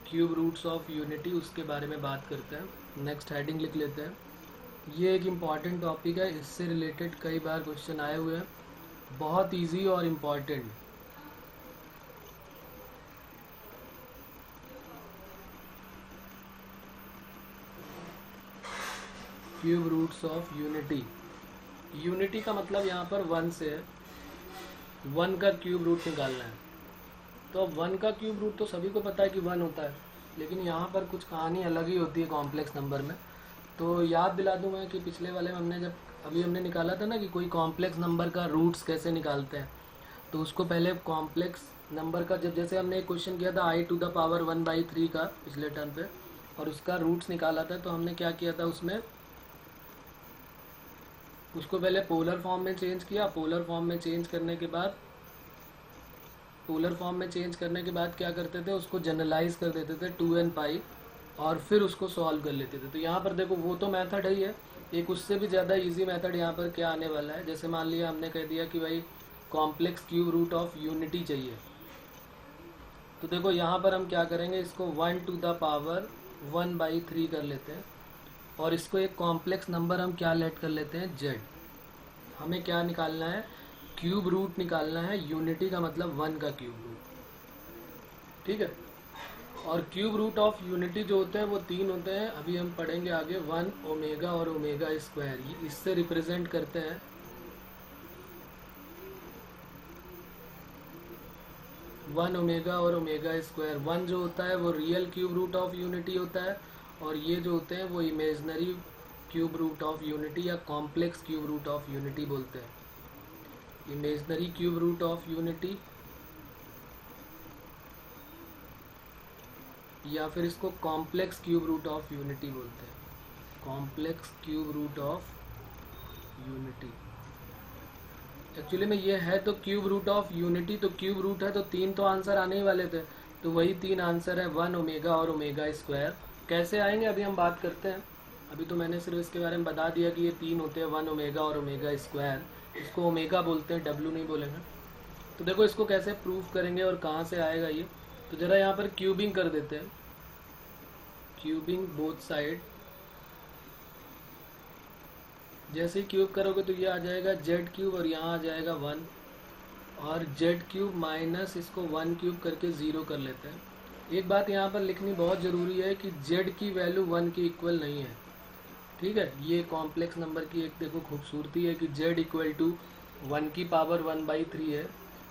क्यूब रूट्स ऑफ यूनिटी, उसके बारे में बात करते हैं। नेक्स्ट हेडिंग लिख लेते हैं। ये एक इम्पॉर्टेंट टॉपिक है, इससे रिलेटेड कई बार क्वेश्चन आए हुए हैं, बहुत इजी और important. Cube roots of unity. Unity का मतलब यहाँ पर 1 से है, 1 का क्यूब रूट निकालना है। तो अब 1 का क्यूब रूट तो सभी को पता है कि 1 होता है, लेकिन यहाँ पर कुछ कहानी अलग ही होती है कॉम्प्लेक्स नंबर में। तो याद दिला दूँ मैं कि पिछले वाले में हमने हमने निकाला था ना कि कोई कॉम्प्लेक्स नंबर का रूट्स कैसे निकालते हैं। तो उसको पहले कॉम्प्लेक्स नंबर का, जैसे हमने एक क्वेश्चन किया था i टू द पावर 1/3 का पिछले टर्म पे, और उसका रूट्स निकाला था। तो हमने क्या किया था, उसमें उसको पहले पोलर फॉर्म में चेंज किया, पोलर फॉर्म में चेंज करने के बाद क्या करते थे, उसको जनरलाइज कर देते थे 2n पाई और फिर उसको सॉल्व कर लेते थे। तो यहाँ पर देखो वो तो मेथड है ही है, एक उससे भी ज़्यादा इजी मेथड यहाँ पर क्या आने वाला है। जैसे मान लिया हमने कह दिया कि भाई complex cube root of unity चाहिए, तो देखो यहाँ पर हम क्या करेंगे, इसको 1 टू द पावर 1/3 कर लेते हैं और इसको एक कॉम्प्लेक्स नंबर हम क्या लेट कर लेते हैं, z। हमें क्या निकालना है, क्यूब रूट निकालना है, यूनिटी का मतलब 1 का क्यूब रूट, ठीक है। और क्यूब रूट ऑफ यूनिटी जो होते हैं वो 3 होते हैं, अभी हम पढ़ेंगे आगे, 1 ओमेगा और ओमेगा स्क्वायर, इससे रिप्रेजेंट करते हैं 1 ओमेगा और ओमेगा स्क्वायर। 1 जो होता है वो real cube root of unity होता है और ये जो होते हैं वो imaginary cube root of unity या complex cube root of unity बोलते हैं। Imaginary cube root of unity या फिर इसको complex cube root of unity बोलते हैं, complex cube root of unity. Actually में ये है तो क्यूब रूट ऑफ यूनिटी, तो क्यूब रूट है तो 3 तो आंसर आने ही वाले थे, तो वही 3 आंसर है, 1 ओमेगा और ओमेगा स्क्वायर। कैसे आएंगे अभी हम बात करते हैं, अभी तो मैंने सिर्फ इसके बारे में बता दिया कि ये 3 होते हैं, 1 ओमेगा और ओमेगा स्क्वायर। इसको ओमेगा बोलते हैं, डब्ल्यू नहीं बोलेंगे। तो देखो इसको कैसे प्रूफ करेंगे और कहाँ से आएगा ये, तो जरा यहाँ पर क्यूबिंग कर देते हैं, क्यूबिंग बोथ साइड। जैसे ही क्यूब करोगे तो ये आ जाएगा जेड क्यूब और यहाँ आ जाएगा 1 और जेड क्यूब माइनस इसको 1 क्यूब करके 0 कर लेते हैं। एक बात यहाँ पर लिखनी बहुत ज़रूरी है कि जेड की वैल्यू 1 के इक्वल नहीं है, ठीक है। ये कॉम्प्लेक्स नंबर की एक देखो खूबसूरती है कि जेड इक्वल टू 1 की पावर 1/3 है,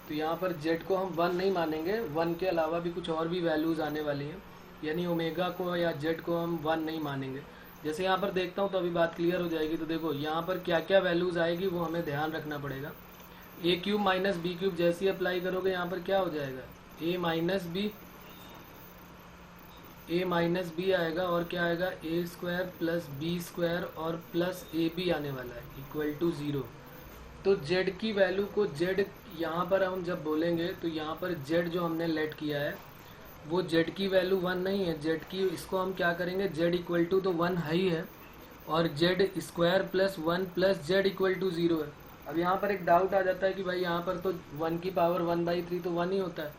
तो यहाँ पर जेड को हम 1 नहीं मानेंगे, 1 के अलावा भी कुछ और भी वैल्यूज़ आने वाली हैं, यानी ओमेगा को या जेड को हम 1 नहीं मानेंगे। जैसे यहाँ पर देखता हूँ तो अभी बात क्लियर हो जाएगी। तो देखो यहाँ पर क्या क्या वैल्यूज़ आएगी वो हमें ध्यान रखना पड़ेगा। ए क्यूब माइनस बी क्यूब जैसे ही अप्लाई करोगे यहाँ पर क्या हो जाएगा, ए माइनस बी आएगा और क्या आएगा, ए स्क्वायर प्लस बी स्क्वायर और प्लस ए बी आने वाला है इक्वल टू 0। तो जेड की वैल्यू को जेड यहाँ पर हम जब बोलेंगे तो यहाँ पर जेड जो हमने लेट किया है वो जेड की वैल्यू 1 नहीं है, जेड की इसको हम क्या करेंगे, जेड इक्वल टू तो 1 है ही है और z square plus 1 plus z equal to 0 है। अब यहाँ पर एक डाउट आ जाता है कि भाई यहाँ पर तो 1 की पावर 1/3 तो 1 ही होता है,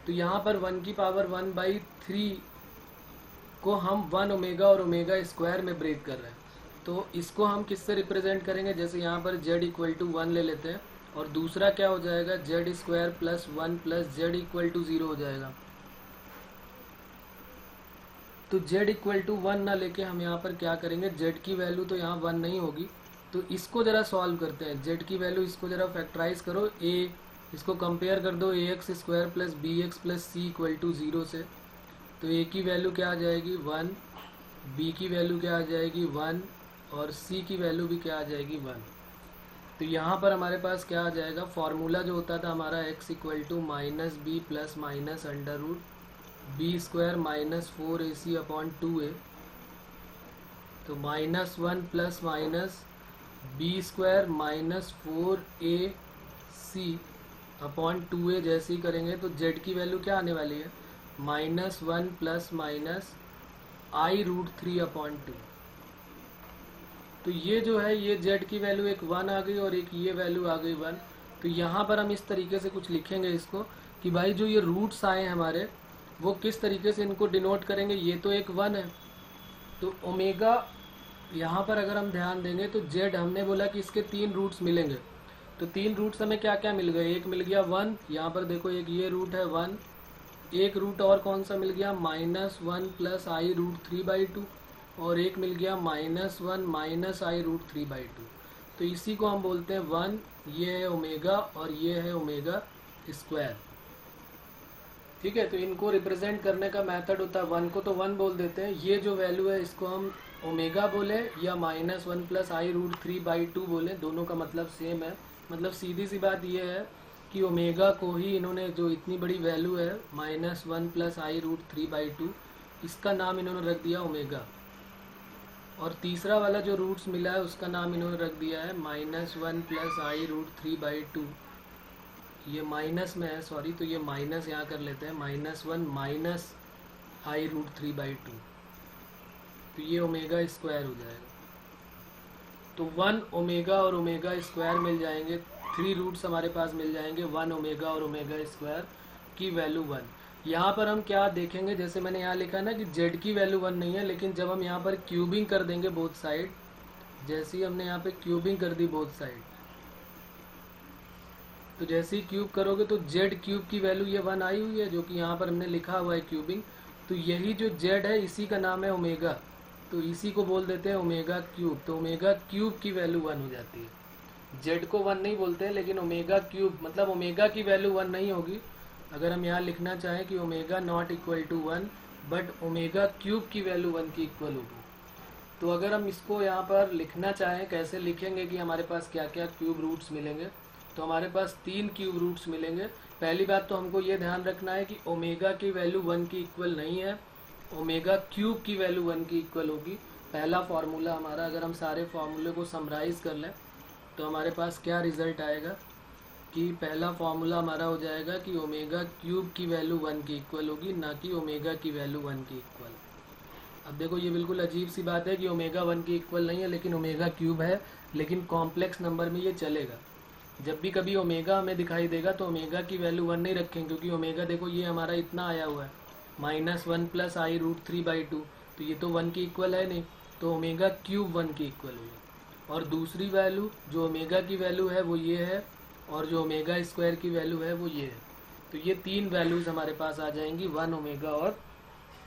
तो यहाँ पर 1 की पावर 1/3 को हम 1 ओमेगा और ओमेगा स्क्वायर में ब्रेक कर रहे हैं, तो इसको हम किससे रिप्रेजेंट करेंगे, जैसे यहाँ पर जेड इक्वल टू 1 ले लेते हैं और दूसरा क्या हो जाएगा, z square plus 1 plus z equal to 0 हो जाएगा। तो z इक्वल टू 1 ना लेके हम यहाँ पर क्या करेंगे, z की वैल्यू तो यहाँ 1 नहीं होगी, तो इसको ज़रा सॉल्व करते हैं। z की वैल्यू इसको ज़रा फैक्टराइज करो, इसको कंपेयर कर दो ax square plus b x plus c equal to 0 से, तो a की वैल्यू क्या आ जाएगी 1, b की वैल्यू क्या आ जाएगी 1 और c की वैल्यू भी क्या आ जाएगी 1। तो यहाँ पर हमारे पास क्या आ जाएगा, फार्मूला जो होता था हमारा x equal to minus b plus minus under root b square minus 4ac upon 2a, तो -1 plus minus b square minus 4ac upon 2a जैसे ही करेंगे तो z की वैल्यू क्या आने वाली है, -1 प्लस माइनस i√3 अपॉन 2। तो ये जो है ये z की वैल्यू एक 1 आ गई और एक ये वैल्यू आ गई 1। तो यहाँ पर हम इस तरीके से कुछ लिखेंगे इसको कि भाई जो ये रूट्स आए हमारे वो किस तरीके से इनको डिनोट करेंगे, ये तो एक 1 है, तो ओमेगा यहाँ पर अगर हम ध्यान देंगे तो जेड हमने बोला कि इसके 3 रूट्स मिलेंगे, तो 3 रूट्स हमें क्या क्या मिल गए, एक मिल गया 1, यहाँ पर देखो एक ये रूट है 1, एक रूट और कौन सा मिल गया -1 प्लस i√3/2 और एक मिल गया -1 माइनस i√3/2। तो इसी को हम बोलते हैं 1, ये है ओमेगा और ये है ओमेगा स्क्वायर, ठीक है। तो इनको रिप्रेजेंट करने का मेथड होता है, 1 को तो 1 बोल देते हैं, ये जो वैल्यू है इसको हम ओमेगा बोले या -1 प्लस i√3/2 बोले, दोनों का मतलब सेम है। मतलब सीधी सी बात ये है कि ओमेगा को ही इन्होंने जो इतनी बड़ी वैल्यू है -1 प्लस i√3/2 इसका नाम इन्होंने रख दिया ओमेगा, और तीसरा वाला जो रूट्स मिला है उसका नाम इन्होंने रख दिया है -1 प्लस आई रूट 3/2। ये माइनस में है, सॉरी, तो ये माइनस यहाँ कर लेते हैं, -1 माइनस आई रूट 3/2, तो ये ओमेगा स्क्वायर हो जाएगा। तो 1 ओमेगा और ओमेगा स्क्वायर मिल जाएंगे, 3 रूट्स हमारे पास मिल जाएंगे, 1 ओमेगा और ओमेगा स्क्वायर की वैल्यू 1। यहाँ पर हम क्या देखेंगे, जैसे मैंने यहाँ लिखा है ना कि z की वैल्यू 1 नहीं है, लेकिन जब हम यहाँ पर क्यूबिंग कर देंगे बोथ साइड, जैसे ही हमने यहाँ पे क्यूबिंग कर दी बोथ साइड, तो जैसे ही क्यूब करोगे तो z क्यूब की वैल्यू ये 1 आई हुई है, जो कि यहाँ पर हमने लिखा हुआ है क्यूबिंग। तो यही जो z है इसी का नाम है ओमेगा, तो इसी को बोल देते हैं ओमेगा क्यूब। तो ओमेगा क्यूब की वैल्यू 1 हो जाती है। z को 1 नहीं बोलते हैं, लेकिन ओमेगा क्यूब मतलब ओमेगा की वैल्यू 1 नहीं होगी। अगर हम यहाँ लिखना चाहें कि omega not equal to 1, but omega cube की वैल्यू 1 की इक्वल होगी। तो अगर हम इसको यहाँ पर लिखना चाहें, कैसे लिखेंगे कि हमारे पास क्या क्या क्यूब रूट्स मिलेंगे, तो हमारे पास 3 क्यूब रूट्स मिलेंगे। पहली बात तो हमको ये ध्यान रखना है कि ओमेगा की वैल्यू 1 की इक्वल नहीं है, ओमेगा क्यूब की वैल्यू 1 की इक्वल होगी। पहला फार्मूला हमारा, अगर हम सारे फार्मूले को समराइज कर लें तो हमारे पास क्या रिजल्ट आएगा कि पहला फार्मूला हमारा हो जाएगा कि ओमेगा क्यूब की वैल्यू 1 की इक्वल होगी, ना कि ओमेगा की वैल्यू 1 की इक्वल। अब देखो ये बिल्कुल अजीब सी बात है कि ओमेगा 1 की इक्वल नहीं है लेकिन ओमेगा क्यूब है, लेकिन कॉम्प्लेक्स नंबर में ये चलेगा। जब भी कभी ओमेगा हमें दिखाई देगा तो ओमेगा की वैल्यू 1 नहीं रखेंगे, क्योंकि ओमेगा देखो ये हमारा इतना आया हुआ है -1 प्लस आई रूट 3/2, तो ये तो 1 की इक्वल है नहीं, तो ओमेगा क्यूब 1 की इक्वल होगी। और दूसरी वैल्यू जो ओमेगा की वैल्यू है वो ये है, और जो ओमेगा स्क्वायर की वैल्यू है वो ये है। तो ये 3 वैल्यूज़ हमारे पास आ जाएंगी, 1 ओमेगा और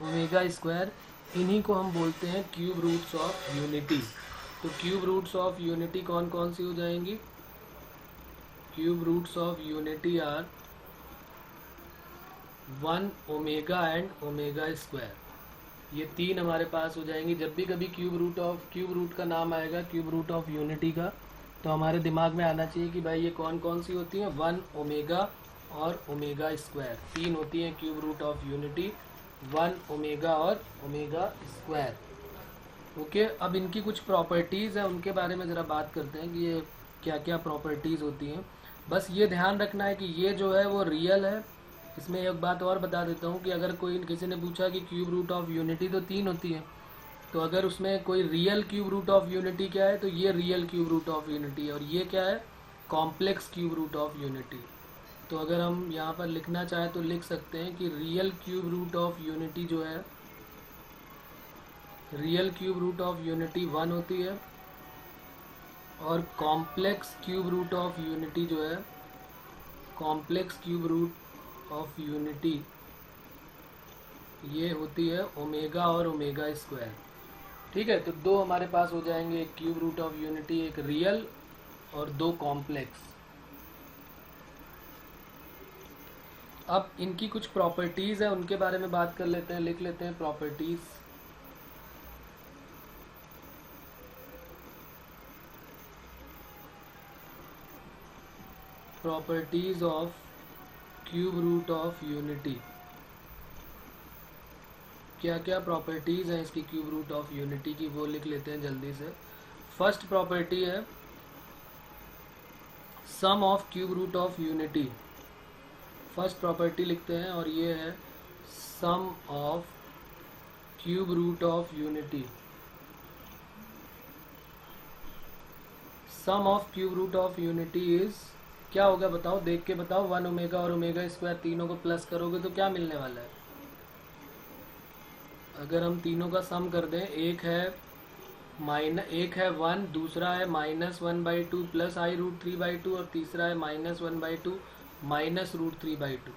ओमेगा स्क्वायर। इन्हीं को हम बोलते हैं क्यूब रूट्स ऑफ यूनिटी। तो क्यूब रूट्स ऑफ यूनिटी कौन कौन सी हो जाएंगी? Cube roots of unity are 1 omega and omega square. ये 3 हमारे पास हो जाएंगी। जब भी कभी क्यूब रूट का नाम आएगा, क्यूब रूट ऑफ यूनिटी का, तो हमारे दिमाग में आना चाहिए कि भाई ये कौन कौन सी होती हैं, 1 ओमेगा और ओमेगा स्क्वायर। 3 होती हैं cube root of unity, 1 omega और ओमेगा स्क्वायर। ओके, अब इनकी कुछ प्रॉपर्टीज़ हैं, उनके बारे में ज़रा बात करते हैं कि ये क्या क्या प्रॉपर्टीज़ होती हैं। बस ये ध्यान रखना है कि ये जो है वो रियल है। इसमें एक बात और बता देता हूँ कि अगर कोई किसी ने पूछा कि क्यूब रूट ऑफ यूनिटी तो 3 होती है, तो अगर उसमें कोई real cube root of unity क्या है, तो ये real cube root of unity है, और ये क्या है, complex cube root of unity. तो अगर हम यहाँ पर लिखना चाहें तो लिख सकते हैं कि real cube root of unity जो है, real cube root of unity 1 होती है, और complex cube root of unity जो है, complex cube root of unity ये होती है ओमेगा और ओमेगा स्क्वायर। ठीक है, तो 2 हमारे पास हो जाएंगे, एक क्यूब रूट ऑफ यूनिटी, एक रियल और 2 कॉम्प्लेक्स। अब इनकी कुछ प्रॉपर्टीज़ है, उनके बारे में बात कर लेते हैं, लिख लेते हैं properties. Properties of cube root of unity. क्या क्या प्रॉपर्टीज हैं इसकी क्यूब रूट ऑफ यूनिटी की, वो लिख लेते हैं जल्दी से। फर्स्ट प्रॉपर्टी है sum of cube root of unity. First property लिखते हैं, और ये है sum of cube root of unity. Sum of cube root of unity is, क्या होगा बताओ, देख के बताओ। 1 ओमेगा और ओमेगा स्क्वायर तीनों को प्लस करोगे तो क्या मिलने वाला है? अगर हम तीनों का सम कर दें, एक है 1, दूसरा है -1/2 प्लस आई रूट 3/2, और तीसरा है -1/2 माइनस रूट 3/2।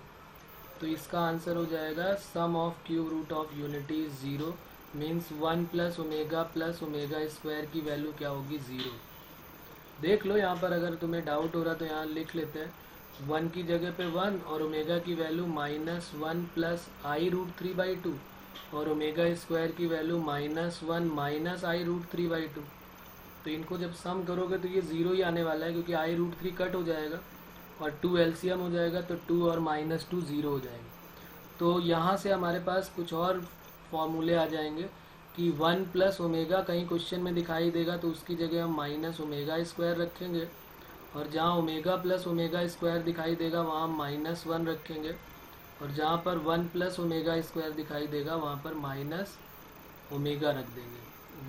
तो इसका आंसर हो जाएगा sum of cube root of unity is 0, means 1 plus omega square की वैल्यू क्या होगी, 0। देख लो यहाँ पर, अगर तुम्हें डाउट हो रहा तो यहाँ लिख लेते हैं 1 की जगह पे 1, और ओमेगा की वैल्यू -1 प्लस आई रूट 3/2, और ओमेगा स्क्वायर की वैल्यू -1 माइनस आई रूट 3/2। तो इनको जब सम करोगे तो ये 0 ही आने वाला है, क्योंकि आई रूट 3 कट हो जाएगा और 2 एलसीएम हो जाएगा, तो 2 और -2 0 हो जाएंगे। तो यहाँ से हमारे पास कुछ और फॉर्मूले आ जाएंगे कि 1 प्लस ओमेगा कहीं क्वेश्चन में दिखाई देगा तो उसकी जगह हम माइनस ओमेगा स्क्वायर रखेंगे, और जहाँ ओमेगा प्लस ओमेगा स्क्वायर दिखाई देगा वहाँ हम माइनस 1 रखेंगे, और जहाँ पर 1 प्लस ओमेगा स्क्वायर दिखाई देगा वहाँ पर माइनस ओमेगा रख देंगे।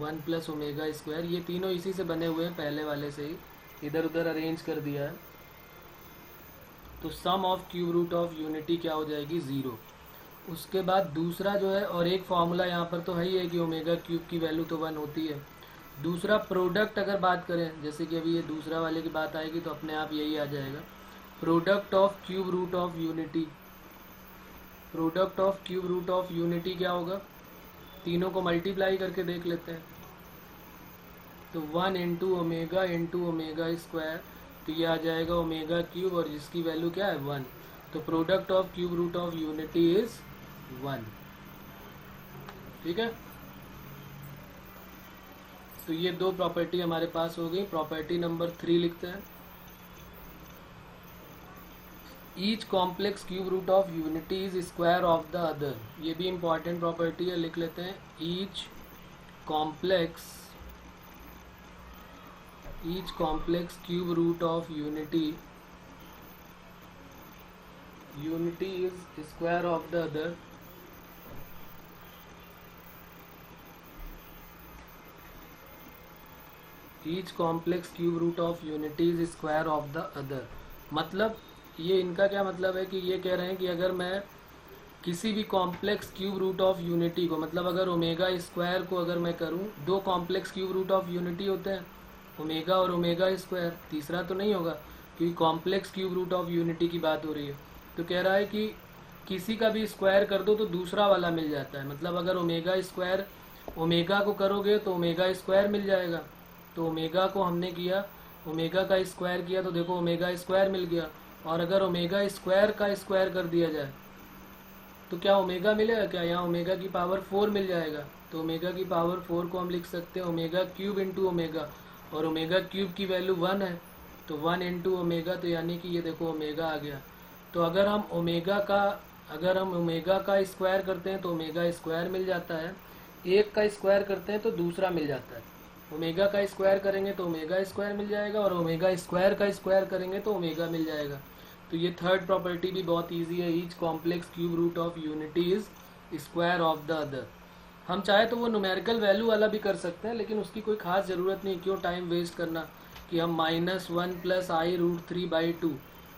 1 प्लस ओमेगा स्क्वायर, ये तीनों इसी से बने हुए हैं, पहले वाले से ही इधर उधर अरेंज कर दिया है। तो sum of cube root of unity क्या हो जाएगी, 0। उसके बाद दूसरा जो है, और एक फॉर्मूला यहाँ पर तो है ही है कि ओमेगा क्यूब की वैल्यू तो 1 होती है। दूसरा प्रोडक्ट अगर बात करें, जैसे कि अभी ये दूसरा वाले की बात आएगी तो अपने आप यही आ जाएगा, product of cube root of unity. Product of cube root of unity क्या होगा, तीनों को मल्टीप्लाई करके देख लेते हैं। तो 1 इंटू ओमेगा स्क्वायर, तो ये आ जाएगा ओमेगा क्यूब, और जिसकी वैल्यू क्या है 1। तो product of cube root of unity is 1। ठीक है, तो ये दो प्रॉपर्टी हमारे पास हो गई। प्रॉपर्टी नंबर 3 लिखते हैं, each complex cube root of unity is square of the other. ये भी इंपॉर्टेंट प्रॉपर्टी है, लिख लेते हैं, each complex cube root of unity is square of the other. Each complex cube root of unity is square of the other, मतलब ये इनका क्या मतलब है कि ये कह रहे हैं कि अगर मैं किसी भी complex cube root of unity को, मतलब अगर ओमेगा स्क्वायर को अगर मैं करूं, दो complex cube root of unity होते हैं, ओमेगा और ओमेगा स्क्वायर, तीसरा तो नहीं होगा क्योंकि complex cube root of unity की बात हो रही है। तो कह रहा है कि किसी का भी स्क्वायर कर दो तो दूसरा वाला मिल जाता है, मतलब अगर ओमेगा स्क्वायर ओमेगा को करोगे तो ओमेगा स्क्वायर मिल जाएगा। तो ओमेगा को हमने किया, ओमेगा का स्क्वायर किया तो देखो ओमेगा स्क्वायर मिल गया, और अगर ओमेगा स्क्वायर का स्क्वायर कर दिया जाए तो क्या ओमेगा मिलेगा, क्या यहाँ ओमेगा की पावर 4 मिल जाएगा। तो ओमेगा की पावर 4 को हम लिख सकते हैं ओमेगा क्यूब इंटू ओमेगा, और ओमेगा क्यूब की वैल्यू 1 है, तो 1 इंटू ओमेगा, तो यानी कि ये देखो ओमेगा आ गया। तो अगर हम ओमेगा का स्क्वायर करते हैं तो ओमेगा स्क्वायर मिल जाता है, एक का स्क्वायर करते हैं तो दूसरा मिल जाता है। ओमेगा का स्क्वायर करेंगे तो ओमेगा स्क्वायर मिल जाएगा, और ओमेगा स्क्वायर का स्क्वायर करेंगे तो ओमेगा मिल जाएगा। तो ये थर्ड प्रॉपर्टी भी बहुत इजी है, each complex cube root of unity is square of the other. हम चाहे तो वो न्यूमेरिकल वैल्यू वाला भी कर सकते हैं, लेकिन उसकी कोई खास ज़रूरत नहीं, क्यों टाइम वेस्ट करना कि हम -1 + i√3/2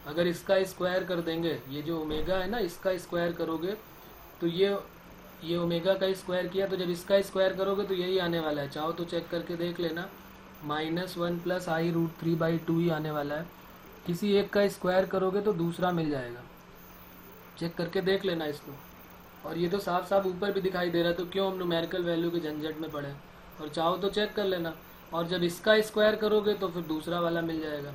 अगर इसका स्क्वायर कर देंगे, ये जो ओमेगा है ना इसका स्क्वायर करोगे तो ये ओमेगा का स्क्वायर किया, तो जब इसका स्क्वायर करोगे तो यही आने वाला है, चाहो तो चेक करके देख लेना, -1 + i√3/2 ही आने वाला है। किसी एक का स्क्वायर करोगे तो दूसरा मिल जाएगा, चेक करके देख लेना इसको। और ये तो साफ साफ ऊपर भी दिखाई दे रहा है, तो क्यों हम न्यूमेरिकल वैल्यू के झंझट में पड़े, और चाहो तो चेक कर लेना। और जब इसका स्क्वायर करोगे तो फिर दूसरा वाला मिल जाएगा।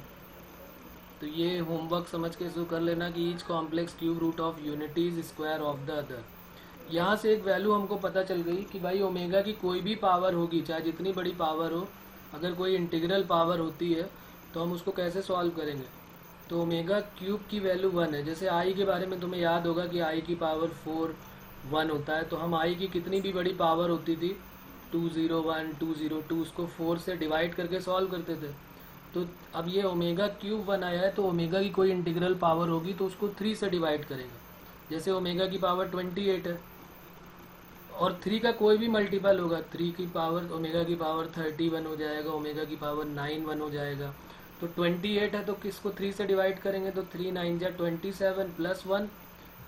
तो ये होमवर्क समझ के शुरू कर लेना कि each complex cube root of unity is square of the other. यहाँ से एक वैल्यू हमको पता चल गई कि भाई ओमेगा की कोई भी पावर होगी, चाहे जितनी बड़ी पावर हो, अगर कोई इंटीग्रल पावर होती है तो हम उसको कैसे सॉल्व करेंगे। तो ओमेगा क्यूब की वैल्यू 1 है, जैसे आई के बारे में तुम्हें याद होगा कि आई की पावर 4 1 होता है, तो हम आई की कितनी भी बड़ी पावर होती थी 201 202 उसको 4 से डिवाइड करके सॉल्व करते थे। तो अब ये ओमेगा क्यूब 1 आया है, तो ओमेगा की कोई इंटीग्रल पावर होगी तो उसको 3 से डिवाइड करेंगे। जैसे ओमेगा की पावर 28 है और 3 का कोई भी मल्टीपल होगा, 3 की पावर ओमेगा की पावर 31 हो जाएगा, ओमेगा की पावर 9 1 हो जाएगा। तो 28 है तो किसको 3 से डिवाइड करेंगे, तो 3 9 जा 27 + 1,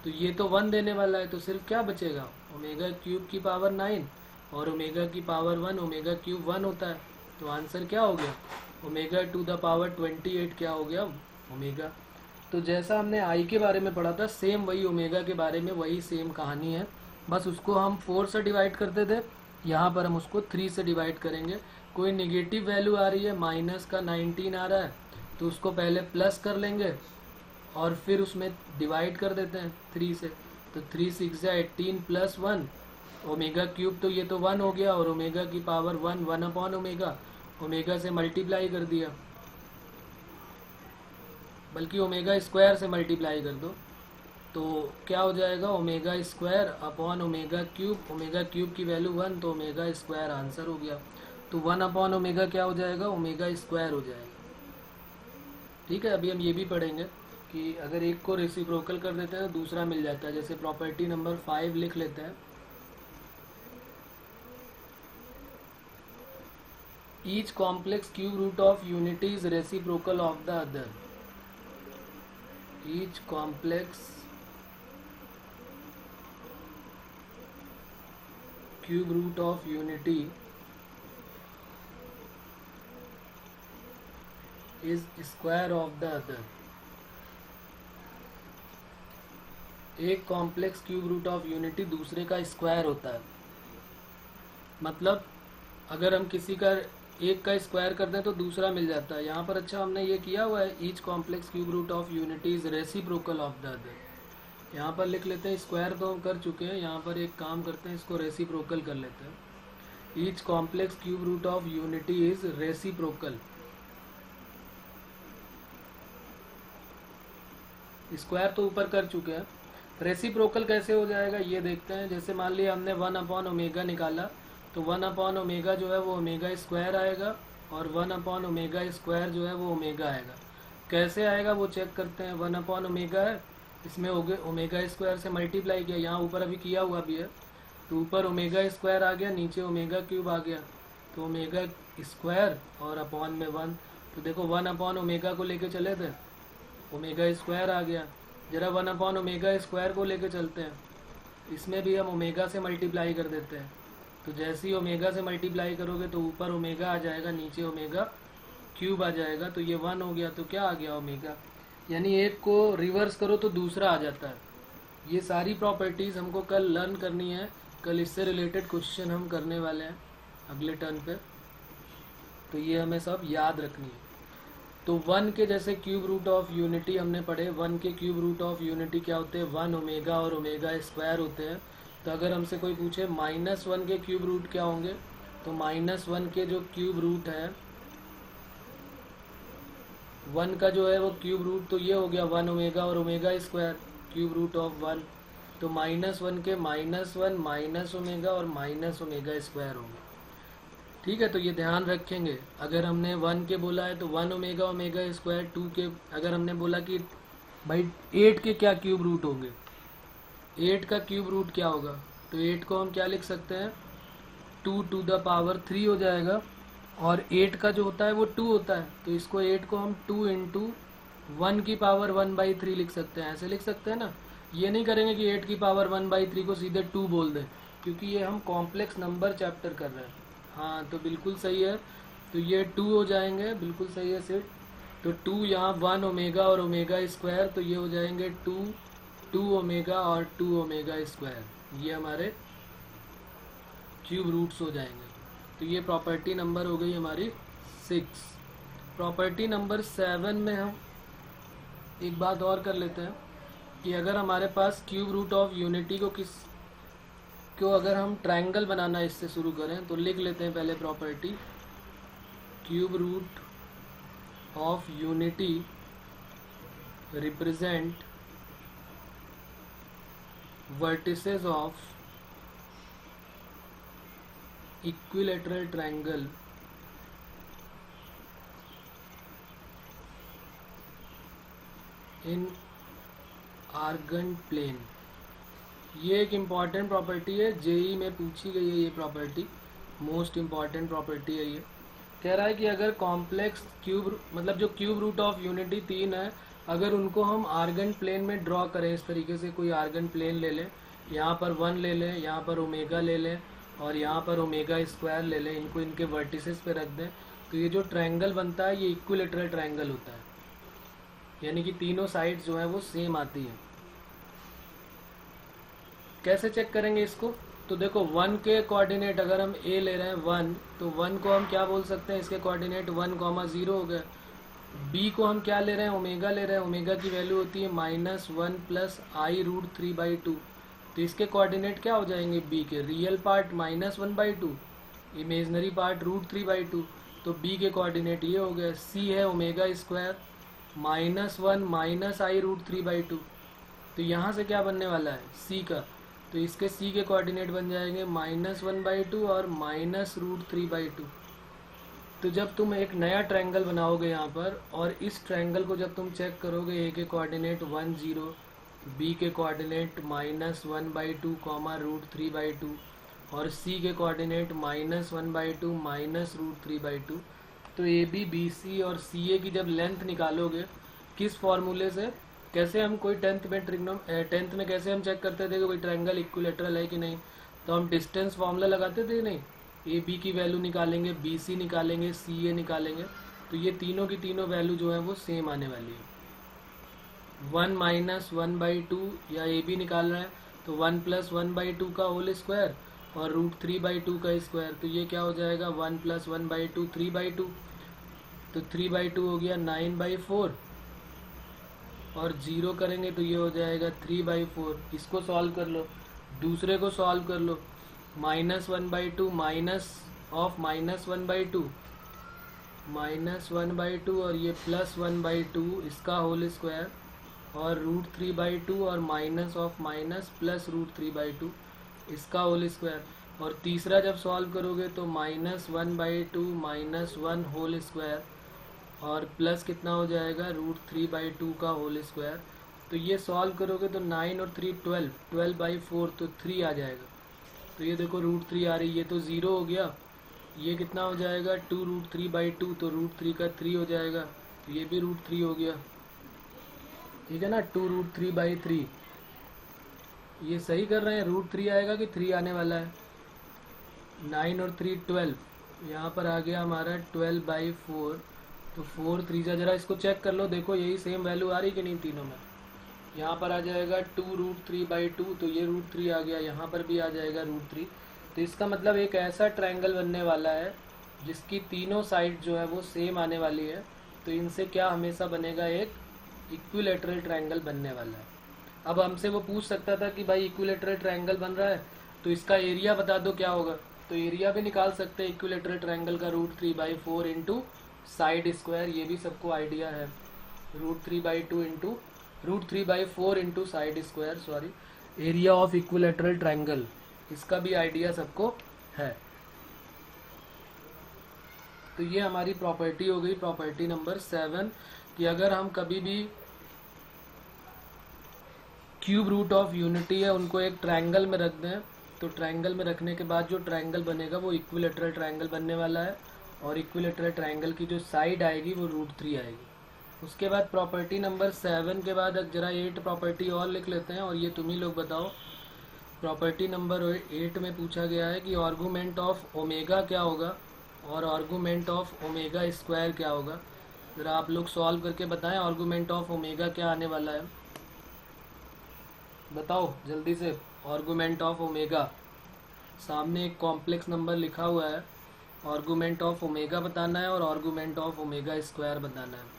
तो ये तो 1 देने वाला है, तो सिर्फ क्या बचेगा, ओमेगा क्यूब की पावर 9 और ओमेगा की पावर 1, ओमेगा क्यूब 1 होता है, तो आंसर क्या हो गया, ओमेगा टू द पावर 28 क्या हो गया, ओमेगा। तो जैसा हमने आई के बारे में पढ़ा था, सेम वही ओमेगा के बारे में वही सेम कहानी है, बस उसको हम 4 से डिवाइड करते थे, यहाँ पर हम उसको 3 से डिवाइड करेंगे। कोई नेगेटिव वैल्यू आ रही है, माइनस का 19 आ रहा है, तो उसको पहले प्लस कर लेंगे और फिर उसमें डिवाइड कर देते हैं 3 से, तो 3 6 या 18 + 1 ओमेगा क्यूब, तो ये तो 1 हो गया, और ओमेगा की पावर 1 1/ओमेगा, ओमेगा से मल्टीप्लाई कर दिया, बल्कि ओमेगा स्क्वायर से मल्टीप्लाई कर दो, तो क्या हो जाएगा, omega square upon omega cube की वैल्यू 1, तो ओमेगा स्क्वायर आंसर हो गया। तो 1 अपॉन ओमेगा क्या हो जाएगा, ओमेगा स्क्वायर हो जाएगा। ठीक है, अभी हम ये भी पढ़ेंगे कि अगर एक को रेसिप्रोकल कर देते हैं तो दूसरा मिल जाता है। जैसे प्रॉपर्टी नंबर 5 लिख लेते हैं, each complex cube root of unity is reciprocal of the other. Each complex cube root of unity is square of the other. एक complex cube root of unity दूसरे का स्क्वायर होता है। मतलब अगर हम किसी का एक का स्क्वायर करते हैं तो दूसरा मिल जाता है। यहाँ पर अच्छा हमने ये किया हुआ है, each complex cube root of unity is reciprocal of the other. यहाँ पर लिख लेते हैं, स्क्वायर तो हम कर चुके हैं, यहाँ पर एक काम करते हैं, इसको रेसिप्रोकल कर लेते हैं। Each complex cube root of unity is reciprocal. Square तो ऊपर कर चुके हैं, रेसिप्रोकल कैसे हो जाएगा ये देखते हैं। जैसे मान लिया हमने 1 अपॉन ओमेगा निकाला, तो 1 अपॉन ओमेगा जो है वो ओमेगा स्क्वायर आएगा, और 1 अपॉन ओमेगा स्क्वायर जो है वो ओमेगा आएगा। कैसे आएगा वो चेक करते हैं। 1 अपॉन ओमेगा है, इसमें ओमेगा स्क्वायर से मल्टीप्लाई किया, यहाँ ऊपर अभी किया हुआ भी है, तो ऊपर ओमेगा स्क्वायर आ गया, नीचे ओमेगा क्यूब आ गया, तो ओमेगा स्क्वायर और अपॉन में 1। तो देखो 1 अपॉन ओमेगा को लेके चले थे, ओमेगा स्क्वायर आ गया। जरा 1 अपॉन ओमेगा स्क्वायर को लेके चलते हैं, इसमें भी हम ओमेगा से मल्टीप्लाई कर देते हैं। तो जैसे ही ओमेगा से मल्टीप्लाई करोगे तो ऊपर ओमेगा आ जाएगा, नीचे ओमेगा क्यूब आ जाएगा, तो ये 1 हो गया, तो क्या आ गया, ओमेगा। यानी एक को रिवर्स करो तो दूसरा आ जाता है। ये सारी प्रॉपर्टीज़ हमको कल लर्न करनी है, कल इससे रिलेटेड क्वेश्चन हम करने वाले हैं अगले टर्न पे, तो ये हमें सब याद रखनी है। तो 1 के जैसे क्यूब रूट ऑफ यूनिटी हमने पढ़े, 1 के क्यूब रूट ऑफ यूनिटी क्या होते हैं, 1 ओमेगा और ओमेगा स्क्वायर होते हैं। तो अगर हमसे कोई पूछे -1 के क्यूब रूट क्या होंगे, तो -1 के जो क्यूब रूट है, 1 का जो है वो क्यूब रूट तो ये हो गया 1 ओमेगा और omega square, cube root of 1। तो -1 के -1 माइनस ओमेगा और माइनस ओमेगा स्क्वायर होंगे। ठीक है, तो ये ध्यान रखेंगे। अगर हमने 1 के बोला है तो 1 ओमेगा ओमेगा स्क्वायर, 2 के अगर हमने बोला कि भाई 8 के क्या क्यूब रूट होंगे, 8 का क्यूब रूट क्या होगा, तो 8 को हम क्या लिख सकते हैं, 2 टू द पावर 3 हो जाएगा। और 8 का जो होता है वो 2 होता है, तो इसको 8 को हम 2 इंटू 1 की पावर 1/3 लिख सकते हैं। ऐसे लिख सकते हैं ना, ये नहीं करेंगे कि 8 की पावर 1/3 को सीधे 2 बोल दें, क्योंकि ये हम कॉम्प्लेक्स नंबर चैप्टर कर रहे हैं। हाँ, तो बिल्कुल सही है, तो ये 2 हो जाएंगे, बिल्कुल सही है सिर्फ। तो 2 यहाँ 1 ओमेगा और ओमेगा स्क्वायर, तो ये हो जाएंगे 2 ओमेगा और 2 ओमेगा स्क्वायर, ये हमारे क्यूब रूट्स हो जाएंगे। तो ये प्रॉपर्टी नंबर हो गई हमारी 6। प्रॉपर्टी नंबर 7 में हम एक बात और कर लेते हैं कि अगर हमारे पास क्यूब रूट ऑफ यूनिटी को अगर हम ट्रायंगल बनाना इससे शुरू करें, तो लिख लेते हैं पहले property, cube root of unity represent vertices of equilateral triangle in Argand plane. ये एक इम्पॉर्टेंट प्रॉपर्टी है, जेई में पूछी गई है ये प्रॉपर्टी, मोस्ट इम्पॉर्टेंट प्रॉपर्टी है ये। कह रहा है कि अगर कॉम्प्लेक्स क्यूब मतलब जो क्यूब रूट ऑफ यूनिटी 3 है, अगर उनको हम आर्गन प्लेन में ड्रॉ करें, इस तरीके से कोई आर्गन प्लेन ले लें, यहाँ पर 1 ले लें, यहाँ पर ओमेगा ले लें और यहाँ पर ओमेगा स्क्वायर ले लें, इनको इनके वर्टिसेस पे रख दें, तो ये जो ट्रायंगल बनता है ये इक्विलैटरल ट्रायंगल होता है, यानी कि तीनों साइड्स जो हैं वो सेम आती हैं। कैसे चेक करेंगे इसको, तो देखो 1 के कोऑर्डिनेट अगर हम ए ले रहे हैं 1, तो 1 को हम क्या बोल सकते हैं, इसके कोऑर्डिनेट 1,0 हो गए। बी को हम क्या ले रहे हैं, ओमेगा ले रहे हैं, ओमेगा की वैल्यू होती है -1 + i√3/2, तो इसके कोऑर्डिनेट क्या हो जाएंगे, बी के रियल पार्ट -1/2, इमेजनरी पार्ट √3/2, तो बी के कोऑर्डिनेट ये हो गए। सी है ओमेगा स्क्वायर -1 - i√3/2, तो यहाँ से क्या बनने वाला है c का, तो इसके c के कोऑर्डिनेट बन जाएंगे -1/2 और -√3/2। तो जब तुम एक नया ट्रायंगल बनाओगे यहाँ पर, और इस ट्रायंगल को जब तुम चेक करोगे, ए के कोऑर्डिनेट 1 0, बी के कोऑर्डिनेट -1/2 √3/2 और सी के कोऑर्डिनेट -1/2 -√3/2, तो ए बी बी सी और सी ए की जब लेंथ निकालोगे किस फॉर्मूले से, कैसे हम कोई टेंथ में कैसे हम चेक करते थे कि कोई ट्रायंगल इक्विलेटरल है कि नहीं, तो हम डिस्टेंस फॉर्मूला लगाते थे नहीं, ए बी की वैल्यू निकालेंगे, बी सी निकालेंगे, सी ए निकालेंगे, तो ये तीनों की तीनों वैल्यू जो है वो सेम आने वाली है। 1 - 1/2 या ए बी निकाल रहे हैं तो 1 + 1/2 का होल स्क्वायर और √3/2 का स्क्वायर, तो ये क्या हो जाएगा 1 + 1/2 3/2, तो 3/2 हो गया 9/4 और 0 करेंगे तो ये हो जाएगा 3/4। इसको सॉल्व कर लो, दूसरे को सॉल्व कर लो, -1/2 -1/2 और ये +1/2 इसका होल स्क्वायर और √3/2 और -+√3/2 इसका होल स्क्वायर, और तीसरा जब सॉल्व करोगे तो -1/2 -1 होल स्क्वायर और प्लस कितना हो जाएगा √3/2 का होल स्क्वायर। तो ये सॉल्व करोगे तो 9 और 3 12, 12/4 तो 3 आ जाएगा। तो ये देखो √3 आ रही है, तो 0 हो गया। ये कितना हो जाएगा 2 √3/2, तो √3 का 3 हो जाएगा, तो ये भी √3 हो गया, ठीक है ना। 2 √3/3, ये सही कर रहे हैं, √3 आएगा कि 3 आने वाला है। 9 और 3 12, यहाँ पर आ गया हमारा 12/4, तो 4 3 जरा इसको चेक कर लो, देखो यही सेम वैल्यू आ रही कि नहीं तीनों में। यहाँ पर आ जाएगा 2 √3/2, तो ये √3 आ गया, यहाँ पर भी आ जाएगा √3। तो इसका मतलब एक ऐसा ट्रायंगल बनने वाला है जिसकी तीनों साइड जो है वो सेम आने वाली है, तो इनसे क्या हमेशा बनेगा, एक इक्विलेटरल ट्रायंगल बनने वाला है। अब हमसे वो पूछ सकता था कि भाई इक्विलेटरल ट्रायंगल बन रहा है तो इसका एरिया बता दो क्या होगा, तो एरिया भी निकाल सकते हैं इक्विलेटरल ट्रायंगल का, √3/4 इंटू साइड स्क्वायर, ये भी सबको आइडिया है, √3/4 into side square, sorry, area of equilateral triangle, इसका भी आइडिया सबको है। तो ये हमारी प्रॉपर्टी हो गई, प्रॉपर्टी नंबर 7, कि अगर हम कभी भी क्यूब रूट ऑफ यूनिटी है उनको एक ट्रायंगल में रख दें, तो ट्रायंगल में रखने के बाद जो ट्रायंगल बनेगा वो इक्विलेटरल ट्रायंगल बनने वाला है, और इक्विलेटरल ट्रायंगल की जो साइड आएगी वो √3 आएगी। उसके बाद प्रॉपर्टी नंबर 7 के बाद जरा 8 प्रॉपर्टी और लिख लेते हैं, और ये तुम ही लोग बताओ। प्रॉपर्टी नंबर 8 में पूछा गया है कि आर्गूमेंट ऑफ ओमेगा क्या होगा और आर्गूमेंट ऑफ ओमेगा स्क्वायर क्या होगा। ज़रा आप लोग सॉल्व करके बताएं आर्गूमेंट ऑफ ओमेगा क्या आने वाला है, बताओ जल्दी से। आर्गूमेंट ऑफ ओमेगा, सामने एक कॉम्प्लेक्स नंबर लिखा हुआ है, आर्गूमेंट ऑफ ओमेगा बताना है और आर्गूमेंट ऑफ ओमेगा स्क्वायर बताना है।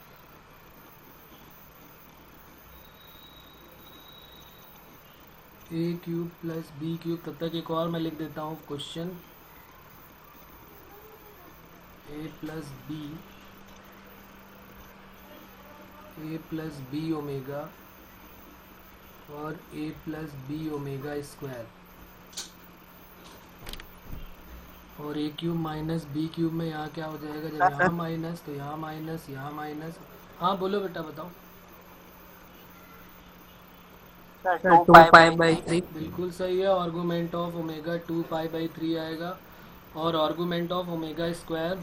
a³ + b³, तब तक एक और मैं लिख देता हूँ क्वेश्चन, a + b ओमेगा और a + b ओमेगा स्क्वायर, और a³ - b³ में यहाँ क्या हो जाएगा, जब यहाँ माइनस तो यहाँ माइनस, यहाँ माइनस। हाँ बोलो बेटा बताओ। 2π/3, बिल्कुल सही है, आर्गूमेंट ऑफ ओमेगा 2π/3 आएगा, और आर्गूमेंट ऑफ ओमेगा स्क्वायर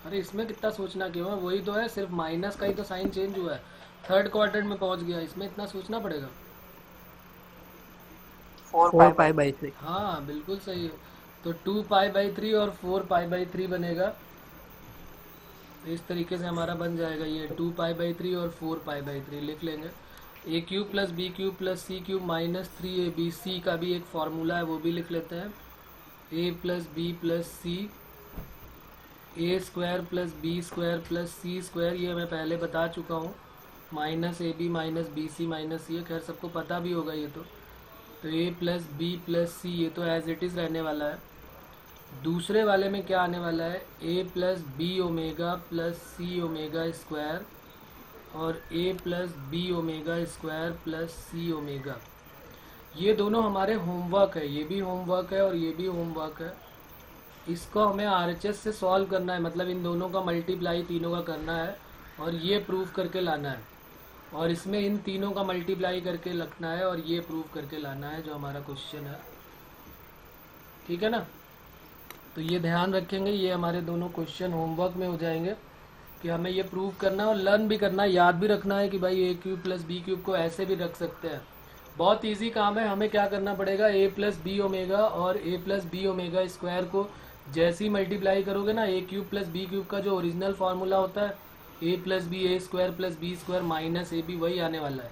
अरे इसमें कितना सोचना क्यों है, वही तो है, सिर्फ माइनस का ही तो साइन चेंज हुआ है, थर्ड क्वाड्रेंट में पहुंच गया, इसमें इतना सोचना पड़ेगा। 4π/3, हाँ बिल्कुल सही है, तो 2π/3 और 4π/3 बनेगा, तो इस तरीके से हमारा बन जाएगा ये 2π/3 और 4π/3 लिख लेंगे। a³ + b³ + c³ - 3ab, का भी एक फार्मूला है वो भी लिख लेते हैं, a + b + c, a² + b² + c², ये मैं पहले बता चुका हूँ, -ab - bc - c, खैर सबको पता भी होगा ये तो a + b + c, ये तो एज इट इज़ रहने वाला है, दूसरे वाले में क्या आने वाला है, a plus b omega plus c omega square और a plus b omega square plus c omega. ये दोनों हमारे होमवर्क है, ये भी होमवर्क है और ये भी होमवर्क है। इसको हमें RHS से सॉल्व करना है, मतलब इन दोनों का मल्टीप्लाई तीनों का करना है और ये प्रूफ करके लाना है, और इसमें इन तीनों का मल्टीप्लाई करके रखना है और ये प्रूफ करके लाना है, जो हमारा क्वेश्चन है। ठीक है ना? तो ये ध्यान रखेंगे, ये हमारे दोनों क्वेश्चन होमवर्क में हो जाएंगे कि हमें ये प्रूव करना है और लर्न भी करना है, याद भी रखना है कि भाई ए क्यूब प्लस बी क्यूब को ऐसे भी रख सकते हैं। बहुत इजी काम है। हमें क्या करना पड़ेगा, ए प्लस बी ओमेगा और a plus b omega square को जैसे ही मल्टीप्लाई करोगे ना, a cube plus b cube का जो ओरिजिनल फार्मूला होता है a plus b a square plus b square minus a b, वही आने वाला है।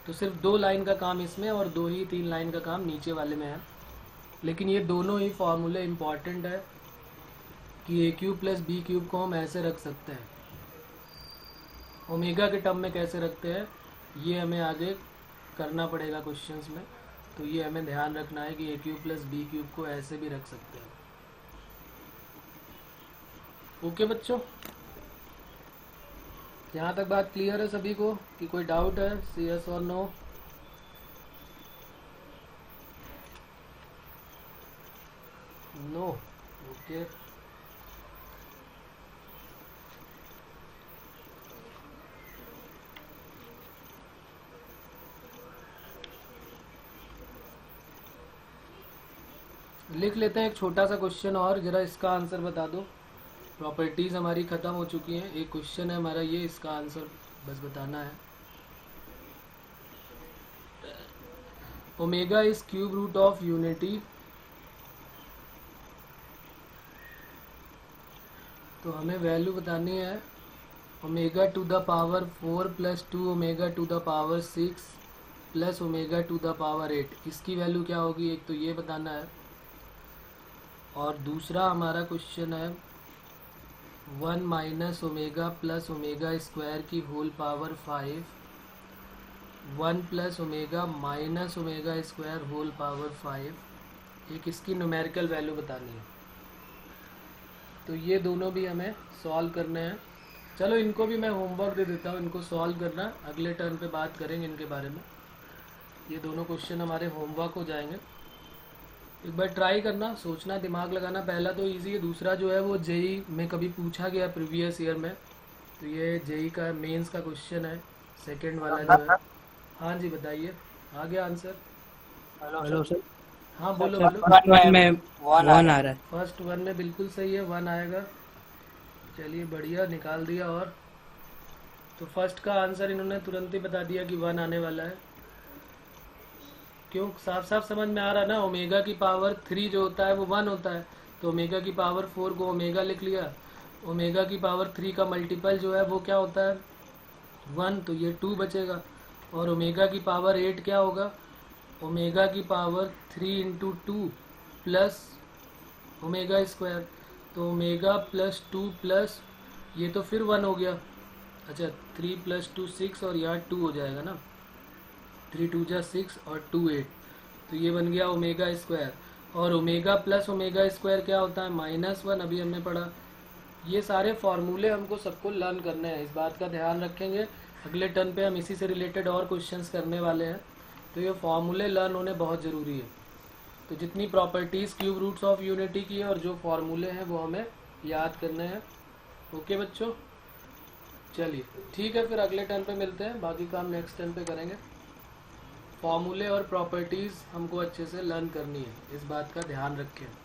तो सिर्फ 2 लाइन का काम इसमें और 2 ही 3 लाइन का काम नीचे वाले में है, लेकिन ये दोनों ही फार्मूले इम्पॉर्टेंट है कि ए क्यूब प्लस बी क्यूब को हम ऐसे रख सकते हैं, ओमेगा के टर्म में कैसे रखते हैं ये हमें आगे करना पड़ेगा क्वेश्चंस में। तो ये हमें ध्यान रखना है कि ए क्यूब प्लस बी क्यूब को ऐसे भी रख सकते हैं। ओके बच्चों, यहाँ तक बात क्लियर है सभी को कि कोई डाउट है? सी यस और नो? नो? ओके। लिख लेते हैं एक छोटा सा क्वेश्चन और, जरा इसका आंसर बता दो। प्रॉपर्टीज हमारी खत्म हो चुकी हैं, एक क्वेश्चन है हमारा ये, इसका आंसर बस बताना है। Omega is cube root of unity, तो हमें वैल्यू बतानी है omega to the power 4 plus 2 omega to the power 6 plus omega to the power 8। इसकी वैल्यू क्या होगी, एक तो ये बताना है, और दूसरा हमारा क्वेश्चन है 1 minus omega plus omega square की whole power 5, 1 plus omega minus omega square whole power 5। एक इसकी न्यूमेरिकल वैल्यू बतानी है। तो ये दोनों भी हमें सॉल्व करने हैं। चलो इनको भी मैं होमवर्क दे देता हूँ, इनको सॉल्व करना, अगले टर्न पे बात करेंगे इनके बारे में। ये दोनों क्वेश्चन हमारे होमवर्क हो जाएंगे। एक बार ट्राई करना, सोचना, दिमाग लगाना। पहला तो इजी है, दूसरा जो है वो जेई में कभी पूछा गया प्रीवियस ईयर में, तो ये जेई का मेंस का क्वेश्चन है, सेकंड वाला जो है। हाँ जी बताइए, आ गया आंसर? Hello sir. हाँ बोलो सर, बोलो। फर्स्ट वन में 1 आ रहा है। फर्स्ट 1 में बिल्कुल सही है, 1 आएगा। चलिए बढ़िया, निकाल दिया। और तो फर्स्ट का आंसर इन्होंने तुरंत ही बता दिया कि 1 आने वाला है। क्यों, साफ साफ समझ में आ रहा ना, ओमेगा की पावर 3 जो होता है वो 1 होता है, तो ओमेगा की पावर 4 को ओमेगा लिख लिया। ओमेगा की पावर 3 का मल्टीपल जो है वो क्या होता है, 1, तो ये 2 बचेगा। और ओमेगा की पावर 8 क्या होगा, ओमेगा की power 3 into 2 plus omega square, तो ओमेगा प्लस 2 प्लस ये तो फिर 1 हो गया। अच्छा 3 प्लस 2 6 और यहाँ 2 हो जाएगा ना, 3 2 जा 6 और 2 8, तो ये बन गया ओमेगा स्क्वायर। और ओमेगा प्लस ओमेगा स्क्वायर क्या होता है, -1, अभी हमने पढ़ा। ये सारे फार्मूले हमको सबको लर्न करने हैं, इस बात का ध्यान रखेंगे। अगले टर्न पे हम इसी से रिलेटेड और क्वेश्चंस करने वाले हैं, तो ये फार्मूले लर्न होने बहुत ज़रूरी है। तो जितनी properties cube roots of unity की है और जो फार्मूले हैं वो हमें याद करने हैं। ओके बच्चों, चलिए ठीक है, फिर अगले टर्न पे मिलते हैं, बाकी काम नेक्स्ट टर्न पे करेंगे। फार्मूले और प्रॉपर्टीज़ हमको अच्छे से लर्न करनी है, इस बात का ध्यान रखें।